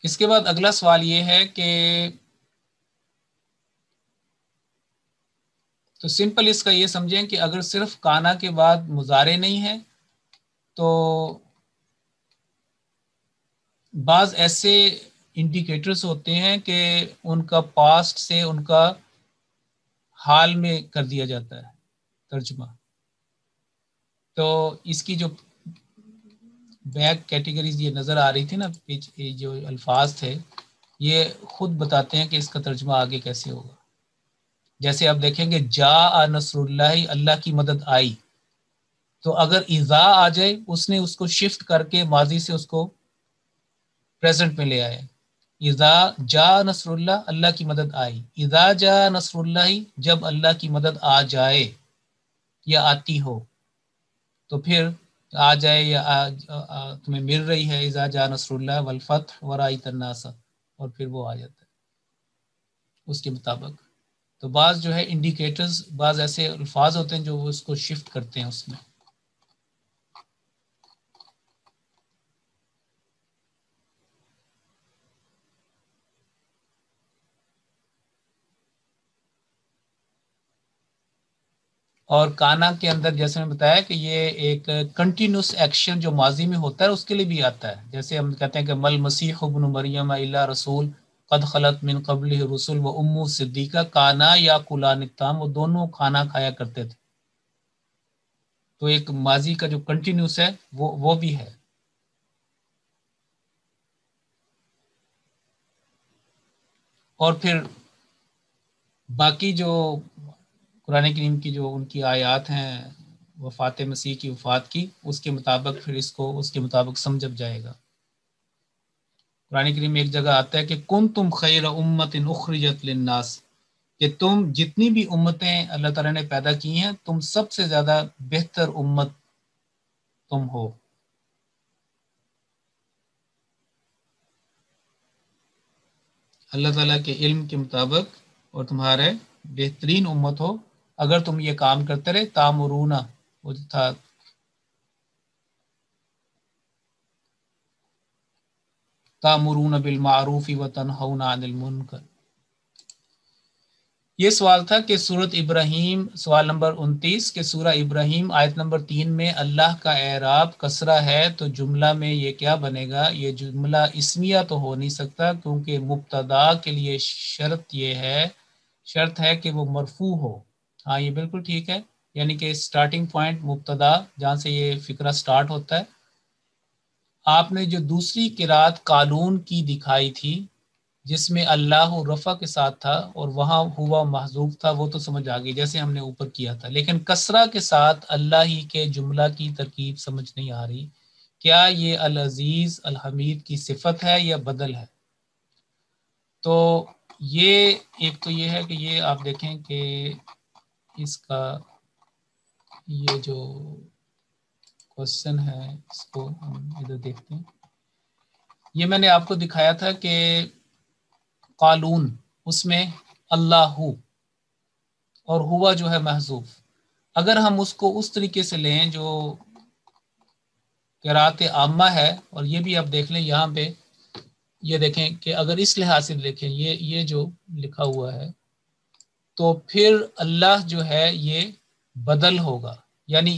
A: اس کے بعد اگلا سوال یہ ہے کہ تو سمپل اس کا یہ سمجھیں کہ اگر صرف کانا کے بعد مضارع نہیں ہے تو بعض ایسے انڈیکیٹرز ہوتے ہیں کہ ان کا پاسٹ سے ان کا حال میں کر دیا جاتا ہے ترجمہ. تو اس کی جو بیک کیٹیگریز یہ نظر آ رہی تھی نا، جو الفاظ تھے یہ خود بتاتے ہیں کہ اس کا ترجمہ آگے کیسے ہوگا. جیسے آپ دیکھیں گے جاء نصر اللہ، اللہ کی مدد آئی، تو اگر اذا آ جائے اس نے اس کو شفٹ کر کے ماضی سے اس کو پریزنٹ میں لے آئے. اذا جاء نصر اللہ، اللہ کی مدد آئی. اذا جاء نصر اللہ، جب اللہ کی مدد آ جائے یا آتی ہو، تو پھر آ جائے یا تمہیں مل رہی ہے. اذا جاء نصر اللہ والفتح ورأیت الناس، اور پھر وہ آ جاتا ہے اس کے مطابق. تو بعض جو ہے انڈیکیٹرز، بعض ایسے الفاظ ہوتے ہیں جو وہ اس کو شفٹ کرتے ہیں اس میں. اور کانا کے اندر جیسے میں بتایا کہ یہ ایک کنٹینیوس ایکشن جو ماضی میں ہوتا ہے اس کے لیے بھی آتا ہے. جیسے ہم کہتے ہیں کہ مل مسیح ابن مریم الا رسول قد خلت من قبلہ رسول و امو صدیقہ کانا یا کلان الطعام، وہ دونوں کھانا کھایا کرتے تھے. تو ایک ماضی کا جو کنٹینیوس ہے وہ بھی ہے. اور پھر باقی جو قرآن کریم کی جو ان کی آیات ہیں وفات مسیح کی وفات کی، اس کے مطابق پھر اس کو اس کے مطابق سمجھا جائے گا. قرآن کریم میں ایک جگہ آتا ہے کہ کنتم خیر امت اخرجت للناس، کہ تم جتنی بھی امتیں اللہ تعالیٰ نے پیدا کی ہیں تم سب سے زیادہ بہتر امت تم ہو. اللہ تعالیٰ کے علم کے مطابق اور تمہارے بہترین امت ہو اگر تم یہ کام کرتے رہے. تامرون، وہ تھا تامرون بالمعروف وتنہون عن المنکر. یہ سوال تھا کہ سورۃ ابراہیم سوال نمبر 29 کہ سورہ ابراہیم آیت نمبر 3 میں اللہ کا اعراب کسرہ ہے تو جملہ میں یہ کیا بنے گا. یہ جملہ اسمیہ تو ہو نہیں سکتا کیونکہ مبتدا کے لیے شرط ہے کہ وہ مرفوع ہو. ہاں یہ بالکل ٹھیک ہے، یعنی کہ سٹارٹنگ پوائنٹ مبتدا جہاں سے یہ فقرہ سٹارٹ ہوتا ہے. آپ نے جو دوسری قرات قالون کی دکھائی تھی جس میں اللہ رفع کے ساتھ تھا اور وہاں ہوا محذوف تھا، وہ تو سمجھ آ گئی جیسے ہم نے اوپر کیا تھا. لیکن کسرہ کے ساتھ اللہ ہی کے جملہ کی ترکیب سمجھ نہیں آ رہی. کیا یہ العزیز الحمید کی صفت ہے یا بدل ہے؟ تو یہ ایک تو یہ ہے کہ یہ آپ دیکھیں کہ اس کا یہ جو کوشچن ہے اس کو ہم ادھر دیکھتے ہیں. یہ میں نے آپ کو دکھایا تھا کہ قالون اس میں اللہ اور ہوا جو ہے محذوف. اگر ہم اس کو اس طریقے سے لیں جو قرات عامہ ہے، اور یہ بھی آپ دیکھ لیں یہاں پہ یہ دیکھیں کہ اگر اس لحاظ سے دیکھیں یہ جو لکھا ہوا ہے تو پھر اللہ جو ہے یہ بدل ہوگا. یعنی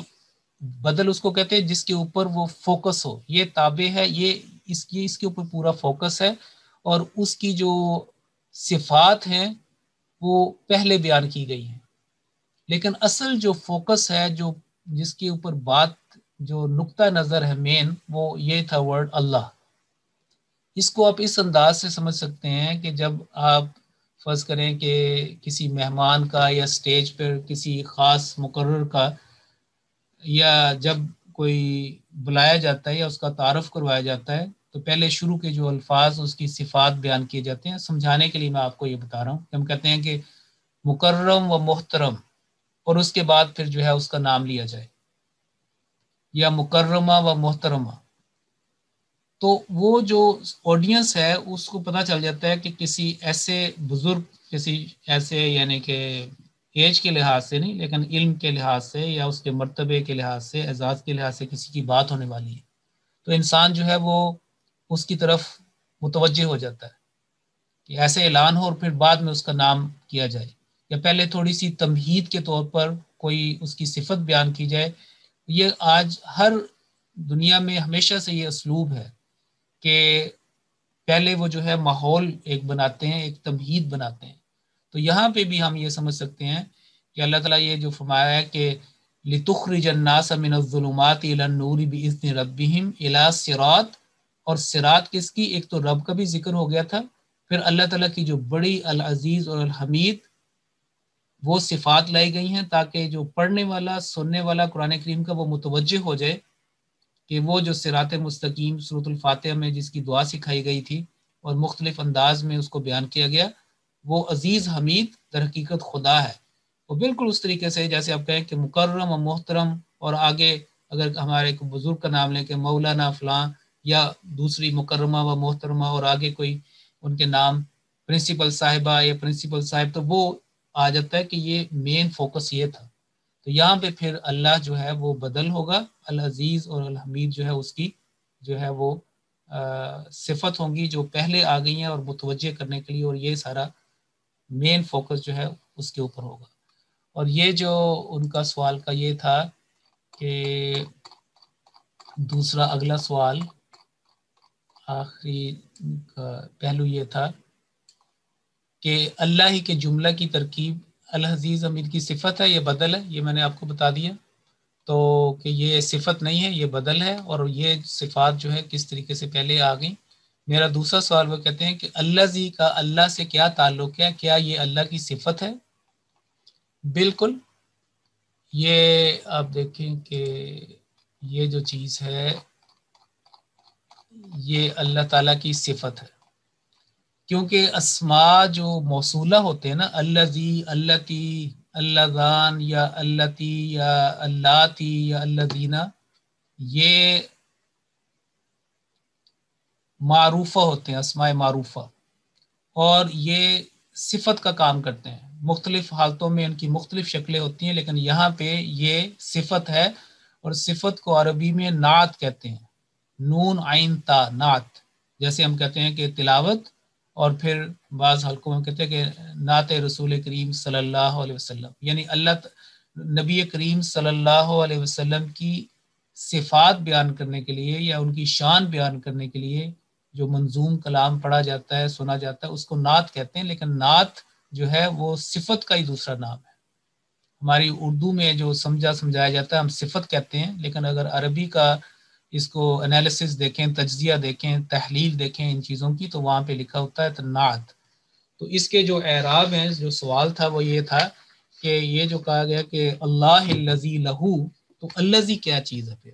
A: بدل اس کو کہتے ہیں جس کے اوپر وہ فوکس ہو. یہ تابع ہے، یہ اس کے اوپر پورا فوکس ہے اور اس کی جو صفات ہیں وہ پہلے بیان کی گئی ہیں. لیکن اصل جو فوکس ہے، جو جس کے اوپر بات جو نقطہ نظر ہے مین، وہ یہ تھا ورڈ اللہ. اس کو آپ اس انداز سے سمجھ سکتے ہیں کہ جب آپ فرض کریں کہ کسی مہمان کا یا سٹیج پر کسی خاص مقرر کا یا جب کوئی بلایا جاتا ہے یا اس کا تعارف کروایا جاتا ہے تو پہلے شروع کے جو الفاظ اس کی صفات بیان کیے جاتے ہیں. سمجھانے کے لیے میں آپ کو یہ بتا رہا ہوں کہ ہم کہتے ہیں کہ مکرم و محترم، اور اس کے بعد پھر جو ہے اس کا نام لیا جائے، یا مکرمہ و محترمہ. تو وہ جو آڈینس ہے اس کو پتہ چل جاتا ہے کہ کسی ایسے بزرگ، کسی ایسے یعنی کہ ایج کے لحاظ سے نہیں لیکن علم کے لحاظ سے یا اس کے مرتبے کے لحاظ سے اعزاز کے لحاظ سے کسی کی بات ہونے والی ہے. تو انسان جو ہے وہ اس کی طرف متوجہ ہو جاتا ہے کہ ایسے اعلان ہو اور پھر بعد میں اس کا نام کیا جائے، یا پہلے تھوڑی سی تمہید کے طور پر کوئی اس کی صفت بیان کی جائے. یہ آج ہر دنیا میں ہمیشہ سے یہ اسلوب ہے کہ پہلے وہ جو ہے ماحول ایک بناتے ہیں، ایک تمہید بناتے ہیں. تو یہاں پہ بھی ہم یہ سمجھ سکتے ہیں کہ اللہ تعالیٰ یہ جو فرمایا ہے کہ لِتُخْرِجَ النَّاسَ مِنَ الظُّلُمَاتِ إِلَى النُّورِ بِإِذْنِ رَبِّهِمْ إِلَى صِرَاطٍ. اور صراط کس کی؟ ایک تو رب کا بھی ذکر ہو گیا تھا، پھر اللہ تعالیٰ کی جو بڑی العزیز اور الحمید وہ صفات لائی گئی ہیں تاکہ جو پڑھنے والا سننے والا قرآن کریم کا وہ متوجہ ہو جائے کہ وہ جو صراط مستقیم سورۃ الفاتحہ میں جس کی دعا سکھائی گئی تھی اور مختلف انداز میں اس کو بیان کیا گیا، وہ عزیز حمید در حقیقت خدا ہے. وہ بالکل اس طریقے سے جیسے آپ کہیں کہ مکرم و محترم، اور آگے اگر ہمارے بزرگ کا نام لیں کہ مولانا فلاں یا دوسری مکرمہ و محترمہ، اور آگے کوئی ان کے نام پرنسپل صاحبہ یا پرنسپل صاحب، تو وہ آ جاتا ہے کہ یہ مین فوکس یہ تھا. تو یہاں پہ پھر اللہ جو ہے وہ بدل ہوگا، العزیز اور الحمید جو ہے اس کی جو ہے وہ صفت ہوں گی جو پہلے آ گئی ہیں اور متوجہ کرنے کے لیے، اور یہ سارا مین فوکس جو ہے اس کے اوپر ہوگا. اور یہ جو ان کا سوال کا یہ تھا کہ دوسرا اگلا سوال آخری کا پہلو یہ تھا کہ اللہ ہی کے جملہ کی ترکیب العزیز حمید کی صفت ہے، یہ بدل ہے. یہ میں نے آپ کو بتا دیا تو کہ یہ صفت نہیں ہے، یہ بدل ہے، اور یہ صفات جو ہے کس طریقے سے پہلے آ گئیں. میرا دوسرا سوال وہ کہتے ہیں کہ الذی کا اللہ سے کیا تعلق ہے، کیا یہ اللہ کی صفت ہے؟ بالکل. یہ آپ دیکھیں کہ یہ جو چیز ہے یہ اللہ تعالیٰ کی صفت ہے، کیونکہ اسماء جو موصولہ ہوتے ہیں نا، الذی، اللتی، اللذان یا اللتی یا اللاتی یا الذین، یہ معروفہ ہوتے ہیں، اسماء معروفہ، اور یہ صفت کا کام کرتے ہیں. مختلف حالتوں میں ان کی مختلف شکلیں ہوتی ہیں، لیکن یہاں پہ یہ صفت ہے. اور صفت کو عربی میں نعت کہتے ہیں، نون عین تا، نعت. جیسے ہم کہتے ہیں کہ تلاوت، اور پھر بعض حلقوں میں کہتے ہیں کہ نعت رسول کریم صلی اللہ علیہ وسلم، یعنی نبی کریم صلی اللہ علیہ وسلم کی صفات بیان کرنے کے لیے یا ان کی شان بیان کرنے کے لیے جو منظوم کلام پڑھا جاتا ہے، سنا جاتا ہے، اس کو نعت کہتے ہیں. لیکن نعت جو ہے وہ صفت کا ہی دوسرا نام ہے. ہماری اردو میں جو سمجھایا جاتا ہے ہم صفت کہتے ہیں، لیکن اگر عربی کا اس کو انالیسس دیکھیں، تجزیہ دیکھیں، تحلیل دیکھیں ان چیزوں کی، تو وہاں پہ لکھا ہوتا ہے نعت. تو اس کے جو اعراب ہیں، جو سوال تھا وہ یہ تھا کہ یہ جو کہا گیا کہ اللہ الذی لہو، تو الذی کیا چیز ہے؟ پھر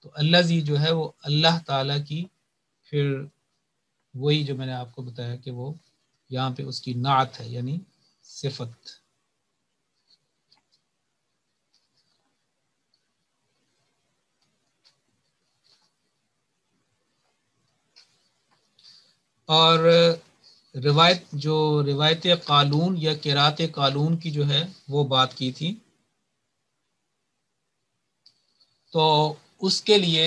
A: تو الذی جو ہے وہ اللہ تعالیٰ کی پھر وہی جو میں نے آپ کو بتایا کہ وہ یہاں پہ اس کی نعت ہے، یعنی صفت. اور روایت قالون یا قرات قالون کی جو ہے وہ بات کی تھی، تو اس کے لیے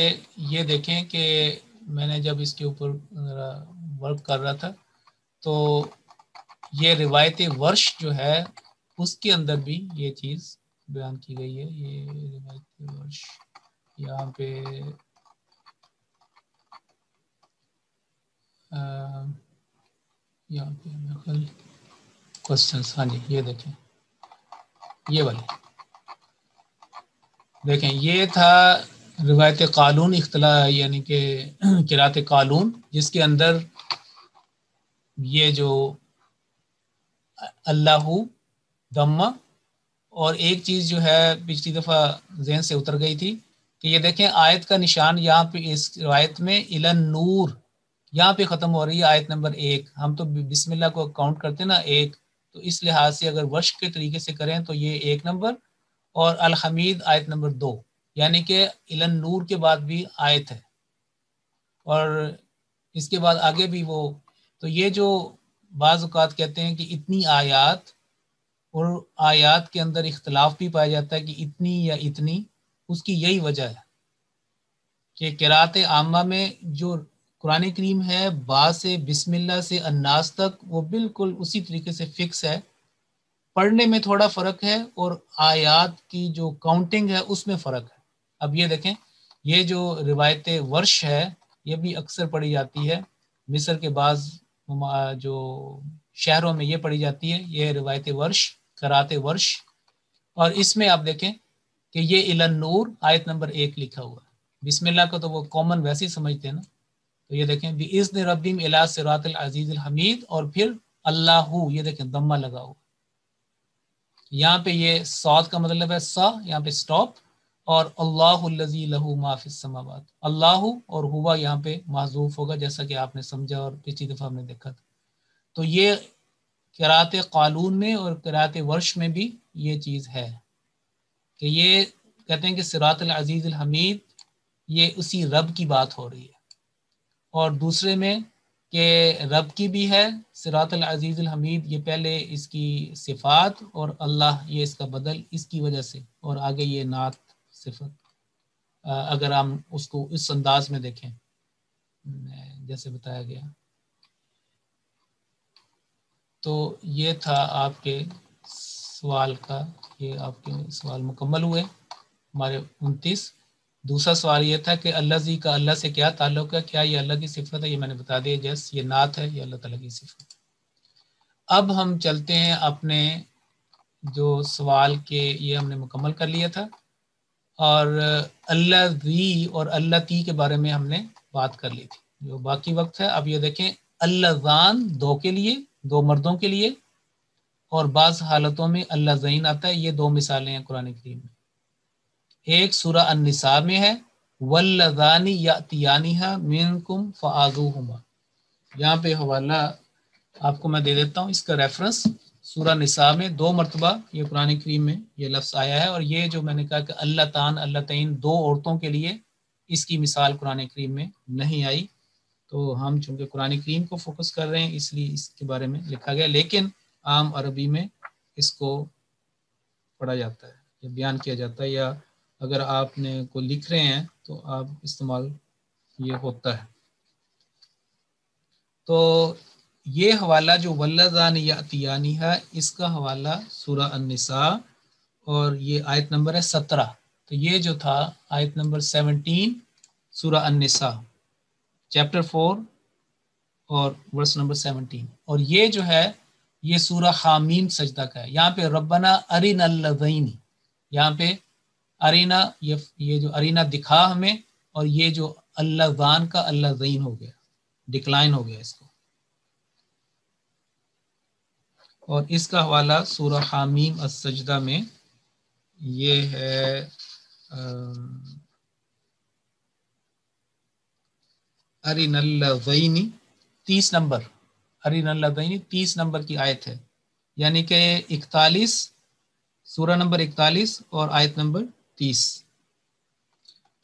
A: یہ دیکھیں کہ میں نے جب اس کے اوپر ورک کر رہا تھا تو یہ روایت ورش جو ہے اس کے اندر بھی یہ چیز بیان کی گئی ہے. یہ روایت ورش یہاں پہ یہاں پہ کوشچنس، ہاں جی یہ دیکھیں، یہ والے دیکھیں، یہ تھا روایت قالون اختلاف، یعنی کہ قرات قالون، جس کے اندر یہ جو اللہ دمہ، اور ایک چیز جو ہے پچھلی دفعہ ذہن سے اتر گئی تھی کہ یہ دیکھیں آیت کا نشان یہاں پہ اس روایت میں الن نور یہاں پہ ختم ہو رہی ہے، آیت نمبر 1. ہم تو بسم اللہ کو کاؤنٹ کرتے نا 1، تو اس لحاظ سے اگر ورش کے طریقے سے کریں تو یہ 1 نمبر، اور الحمید آیت نمبر 2، یعنی کہ الن نور کے بعد بھی آیت ہے، اور اس کے بعد آگے بھی وہ. تو یہ جو بعض اوقات کہتے ہیں کہ اتنی آیات، اور آیات کے اندر اختلاف بھی پایا جاتا ہے کہ اتنی یا اتنی، اس کی یہی وجہ ہے کہ قرات عامہ میں جو قرآن کریم ہے با سے بسم اللہ سے الناس تک وہ بالکل اسی طریقے سے فکس ہے. پڑھنے میں تھوڑا فرق ہے، اور آیات کی جو کاؤنٹنگ ہے اس میں فرق ہے. اب یہ دیکھیں، یہ جو روایت ورش ہے یہ بھی اکثر پڑھی جاتی ہے مصر کے بعض جو شہروں میں یہ پڑھی جاتی ہے، یہ روایت ورش، قرات ورش. اور اس میں آپ دیکھیں کہ یہ الن نور آیت نمبر 1 لکھا ہوا ہے. بسم اللہ کو تو وہ کامن ویسے ہی سمجھتے ہیں نا. تو یہ دیکھیں بِإِذْنِ رَبِّهِمْ إِلَىٰ صِرَاطِ الْعَزِيزِ الْحَمِيدِ، اور پھر اللہ، یہ دیکھیں ضمہ لگا ہوا. یہاں پہ یہ صاد کا مطلب ہے سا، یہاں پہ سٹاپ. اور اللہ الذی لہ ما فی السماوات، اللہ اور ہوا یہاں پہ محذوف ہوگا، جیسا کہ آپ نے سمجھا اور پچھلی دفعہ ہم نے دیکھا تھا. تو یہ قرات قالون میں اور قرات ورش میں بھی یہ چیز ہے کہ یہ کہتے ہیں کہ صراط العزیز الحمید، یہ اسی رب کی بات ہو رہی ہے. اور دوسرے میں کہ رب کی بھی ہے صراط العزیز الحمید، یہ پہلے اس کی صفات، اور اللہ یہ اس کا بدل اس کی وجہ سے، اور آگے یہ نعت صفت. اگر ہم اس کو اس انداز میں دیکھیں جیسے بتایا گیا. تو یہ تھا آپ کے سوال کا، یہ آپ کے سوال مکمل ہوئے ہمارے 29. دوسرا سوال یہ تھا کہ اللہ زی کا اللہ سے کیا تعلق ہے، کیا یہ اللہ کی صفت ہے؟ یہ میں نے بتا دیا، جس یہ نعت ہے، یہ اللہ تعالیٰ کی صفت. اب ہم چلتے ہیں اپنے جو سوال کے، یہ ہم نے مکمل کر لیا تھا، اور اللہ زی اور اللہ تی کے بارے میں ہم نے بات کر لی تھی. جو باقی وقت ہے اب یہ دیکھیں، اللہ زان دو کے لیے، دو مردوں کے لیے، اور بعض حالتوں میں اللہ زین آتا ہے. یہ دو مثالیں ہیں قرآن کریم میں. ایک سورہ النساء میں ہے واللذانی یاتیانہا منکم فآذوہما. یہاں پہ حوالہ آپ کو میں دے دیتا ہوں، اس کا ریفرنس سورہ نساء میں 2 مرتبہ یہ قرآن کریم میں یہ لفظ آیا ہے. اور یہ جو میں نے کہا کہ اللہ تان اللہ تعین 2 عورتوں کے لیے، اس کی مثال قرآن کریم میں نہیں آئی. تو ہم چونکہ قرآن کریم کو فوکس کر رہے ہیں اس لیے اس کے بارے میں لکھا گیا، لیکن عام عربی میں اس کو پڑھا جاتا ہے یا بیان کیا جاتا ہے، یا اگر آپ نے کو لکھ رہے ہیں تو آپ استعمال یہ ہوتا ہے. تو یہ حوالہ جو واللذان یاتیانی ہے، اس کا حوالہ سورہ النساء، اور یہ آیت نمبر ہے 17. تو یہ جو تھا آیت نمبر 17 سورہ النساء چیپٹر 4 اور ورس نمبر 17. اور یہ جو ہے یہ سورہ حامیم سجدہ کا ہے. یہاں پہ ربنا ارنا اللذین، یہاں پہ ارینا، یہ جو ارینا دکھا ہمیں، اور یہ جو اللہ زان کا اللہ زین ہو گیا، ڈکلائن ہو گیا اس کو. اور اس کا حوالہ سورہ حامیم السجدہ میں یہ ہے ارین اللذین 30 نمبر، ارین اللذین 30 نمبر کی آیت ہے، یعنی کہ 41 سورہ نمبر 41 اور آیت نمبر 30.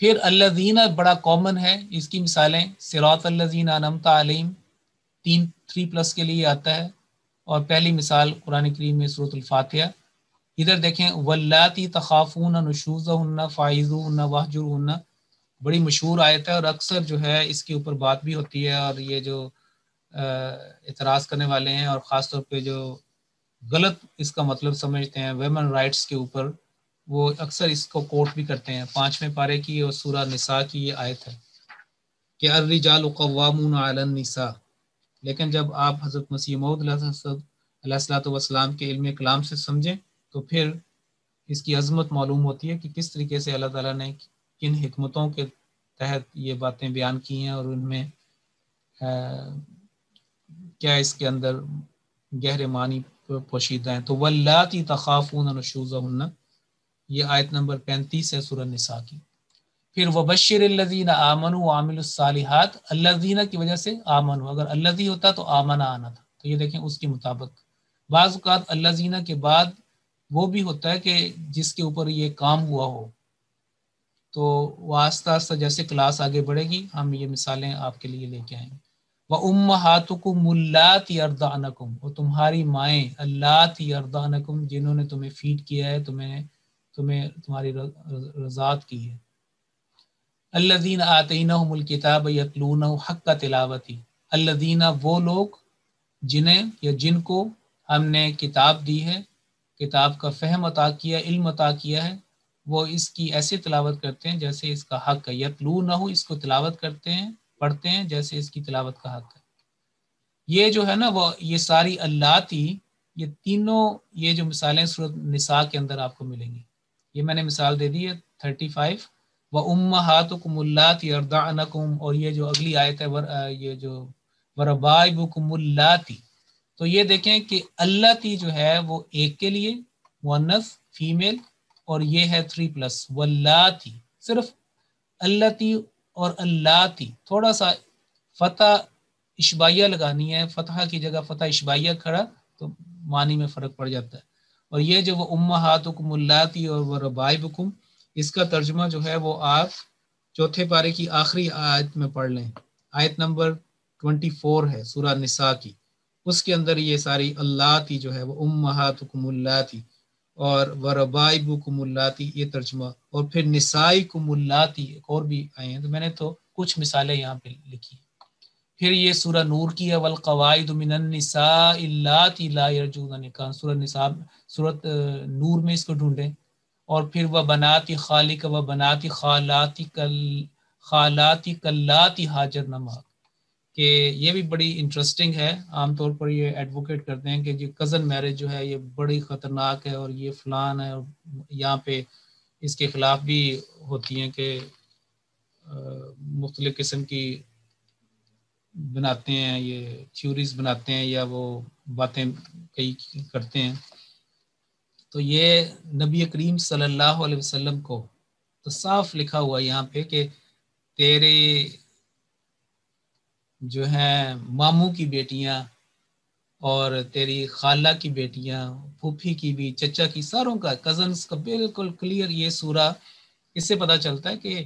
A: پھر الذین بڑا کامن ہے، اس کی مثالیں صراط الذین انعمت علیہم 3+ کے لیے آتا ہے. اور پہلی مثال قرآن کریم میں سورۃ الفاتحہ. ادھر دیکھیں واللاتی تخافون نشوزہن فعظوہن واہجروہن، بڑی مشہور آیت ہے، اور اکثر جو ہے اس کے اوپر بات بھی ہوتی ہے. اور یہ جو اعتراض کرنے والے ہیں، اور خاص طور پہ جو غلط اس کا مطلب سمجھتے ہیں ویمن رائٹس کے اوپر، وہ اکثر اس کو کوٹ بھی کرتے ہیں. 5ویں پارے کی اور سورہ نساء کی یہ آیت ہے کہ الرجال قوامون علی النساء. لیکن جب آپ حضرت مسیح موعود علیہ الصلوۃ والسلام کے علم کلام سے سمجھیں تو پھر اس کی عظمت معلوم ہوتی ہے کہ کس طریقے سے اللہ تعالیٰ نے کن حکمتوں کے تحت یہ باتیں بیان کی ہیں، اور ان میں کیا اس کے اندر گہرے معنی پوشیدہ ہیں. تو واللاتی تخافون نشوزہن، یہ آیت نمبر 35 ہے سورہ نساء کی. پھر وبشر الذین آمنوا وعملوا الصالحات، الذین کی وجہ سے آمنوا، اگر الذی ہوتا تو آمنہ آنا تھا. تو یہ دیکھیں اس کے مطابق بعض اوقات الذین کے بعد وہ بھی ہوتا ہے کہ جس کے اوپر یہ کام ہوا ہو. تو وہ آہستہ آہستہ جیسے کلاس آگے بڑھے گی ہم یہ مثالیں آپ کے لیے لے کے آئیں گے. وَأُمَّهَاتُكُمُ اللَّاتِي أَرْضَعْنَكُمْ، اور تمہاری مائیں اللَّاتِي أَرْضَعْنَكُمْ جنہوں نے تمہیں فیڈ کیا ہے، تمہیں تمہاری رضاعت کی ہے. الذین آتیناہم الکتاب یتلونہ حق تلاوتی، الذین وہ لوگ جنہیں یا جن کو ہم نے کتاب دی ہے، کتاب کا فہم عطا کیا، علم عطا کیا ہے، وہ اس کی ایسے تلاوت کرتے ہیں جیسے اس کا حق ہے. یتلونہ، اس کو تلاوت کرتے ہیں، پڑھتے ہیں جیسے اس کی تلاوت کا حق ہے. یہ جو ہے نا وہ یہ ساری اللہ تھی، یہ تینوں یہ جو مثالیں سورۃ نساء کے اندر آپ کو ملیں گی. یہ میں نے مثال دے دی ہے 35 وَأُمَّهَاتُكُمُ اللَّاتِي يَرْضَعْنَكُمْ، اور یہ جو اگلی آیت ہے یہ جو وَرَبَائِبُكُمُ اللَّاتِي، تو یہ دیکھیں کہ اللَّاتِی جو ہے وہ ایک کے لیے مؤنث فیمیل، اور یہ ہے 3+ واللاتی، صرف اللَّاتِی اور اللَّاتِی تھوڑا سا فتح اشبائیہ لگانی ہے، فتحہ کی جگہ فتح اشبائیہ کھڑا تو معنی میں فرق پڑ جاتا ہے. اور یہ جو وہ امہاتکم اللاتی اور وہ ربائبکم، اس کا ترجمہ جو ہے وہ آپ چوتھے پارے کی آخری آیت میں پڑھ لیں، آیت نمبر 24 ہے سورہ نساء کی، اس کے اندر یہ ساری اللاتی جو ہے وہ امہاتکم اللاتی اور وربائبکم اللاتی یہ ترجمہ، اور پھر نسائکم اللاتی ایک اور بھی آئے ہیں، تو میں نے تو کچھ مثالیں یہاں پہ لکھی ہیں. پھر یہ سورہ نور کی ہے والقواعد من النساء اللاتی لا یرجون نکاحا، سورہ نساء سورۃ نور میں اس کو ڈھونڈیں. اور پھر وہ بناتی خالق و بناتی خالاتی کلاتی حاجر نما، کہ یہ بھی بڑی انٹرسٹنگ ہے. عام طور پر یہ ایڈوکیٹ کرتے ہیں کہ یہ کزن میرج جو ہے یہ بڑی خطرناک ہے اور یہ فلان ہے، اور یہاں پہ اس کے خلاف بھی ہوتی ہیں کہ مختلف قسم کی بناتے ہیں، یہ تھیوریز بناتے ہیں یا وہ باتیں کئی کرتے ہیں. تو یہ نبی کریم صلی اللہ علیہ وسلم کو تو صاف لکھا ہوا یہاں پہ کہ تیرے جو ہیں ماموں کی بیٹیاں اور تیری خالہ کی بیٹیاں، پھوپھی کی بھی، چچا کی، ساروں کا کزنس کا بالکل کلیئر یہ سورہ. اس سے پتہ چلتا ہے کہ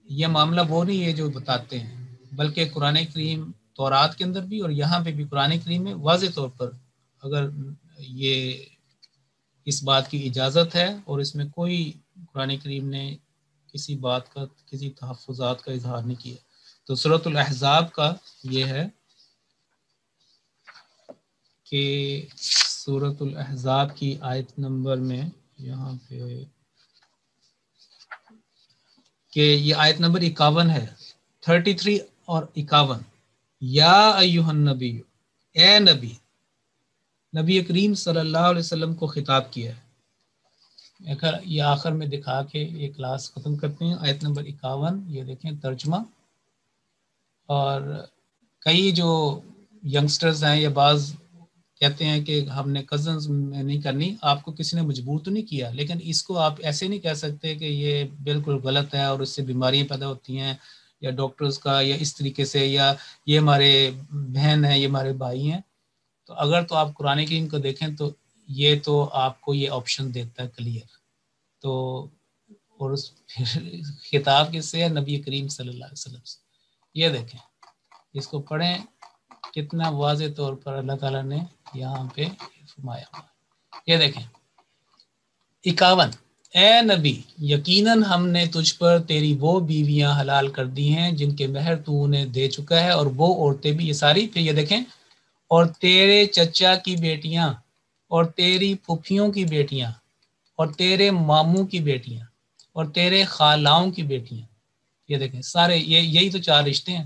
A: یہ معاملہ وہ نہیں ہے جو بتاتے ہیں، بلکہ قرآن کریم تورات کے اندر بھی اور یہاں پہ بھی قرآن کریم میں واضح طور پر اگر یہ اس بات کی اجازت ہے اور اس میں کوئی قرآن کریم نے کسی بات کا کسی تحفظات کا اظہار نہیں کیا. تو سورۃ الاحزاب کا یہ ہے کہ سورۃ الاحزاب کی آیت نمبر میں یہاں پہ کہ یہ آیت نمبر 51 ہے، 33 اور 51. یا ایھا النبی، اے نبی، نبی کریم صلی اللہ علیہ وسلم کو خطاب کیا ہے. یہ آخر میں دکھا کے یہ کلاس ختم کرتے ہیں. آیت نمبر 51 یہ دیکھیں ترجمہ. اور کئی جو ینگسٹرز ہیں یا بعض کہتے ہیں کہ ہم نے کزنز میں نہیں کرنی، آپ کو کسی نے مجبور تو نہیں کیا، لیکن اس کو آپ ایسے نہیں کہہ سکتے کہ یہ بالکل غلط ہے اور اس سے بیماریاں پیدا ہوتی ہیں یا ڈاکٹرز کا یا اس طریقے سے، یا یہ ہمارے بہن ہیں یہ ہمارے بھائی ہیں. تو اگر تو آپ قرآن کریم کو دیکھیں تو یہ تو آپ کو یہ آپشن دیتا ہے کلیئر. تو اور اس خطاب کس سے ہے؟ نبی کریم صلی اللہ علیہ وسلم سے. یہ دیکھیں اس کو پڑھیں کتنا واضح طور پر اللہ تعالیٰ نے یہاں پہ فرمایا. یہ دیکھیں 51، اے نبی یقیناً ہم نے تجھ پر تیری وہ بیویاں حلال کر دی ہیں جن کے مہر تو انہیں دے چکا ہے، اور وہ عورتیں بھی، یہ ساری. پھر یہ دیکھیں اور تیرے چچا کی بیٹیاں اور تیری پھوپھیوں کی بیٹیاں اور تیرے ماموں کی بیٹیاں اور تیرے خالاؤں کی بیٹیاں. یہ دیکھیں سارے یہی تو 4 رشتے ہیں،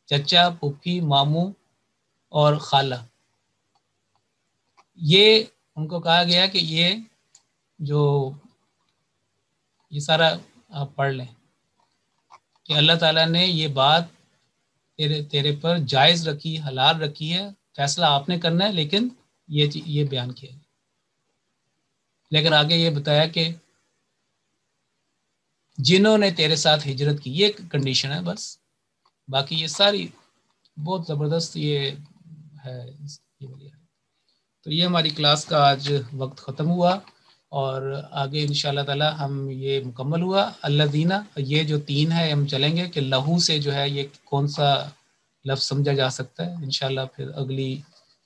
A: چچا، پھوپھی، ماموں اور خالہ. یہ ان کو کہا گیا کہ یہ جو یہ سارا آپ پڑھ لیں کہ اللہ تعالیٰ نے یہ بات تیرے پر جائز رکھی، حلال رکھی ہے، فیصلہ آپ نے کرنا ہے، لیکن یہ بیان کیا ہے. لیکن آگے یہ بتایا کہ جنہوں نے تیرے ساتھ ہجرت کی، یہ کنڈیشن ہے بس، باقی یہ ساری بہت زبردست یہ ہے. تو یہ ہماری کلاس کا آج وقت ختم ہوا، اور آگے انشاءاللہ تعالی ہم یہ مکمل ہوا. الذین، یہ جو 3 ہے ہم چلیں گے کہ لہو سے جو ہے یہ کون سا لفظ سمجھا جا سکتا ہے. انشاءاللہ پھر اگلی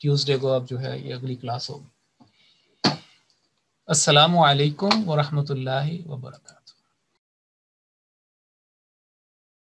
A: ٹیوزڈے کو اب جو ہے یہ اگلی کلاس ہوگی. السلام علیکم ورحمۃ اللہ وبرکاتہ.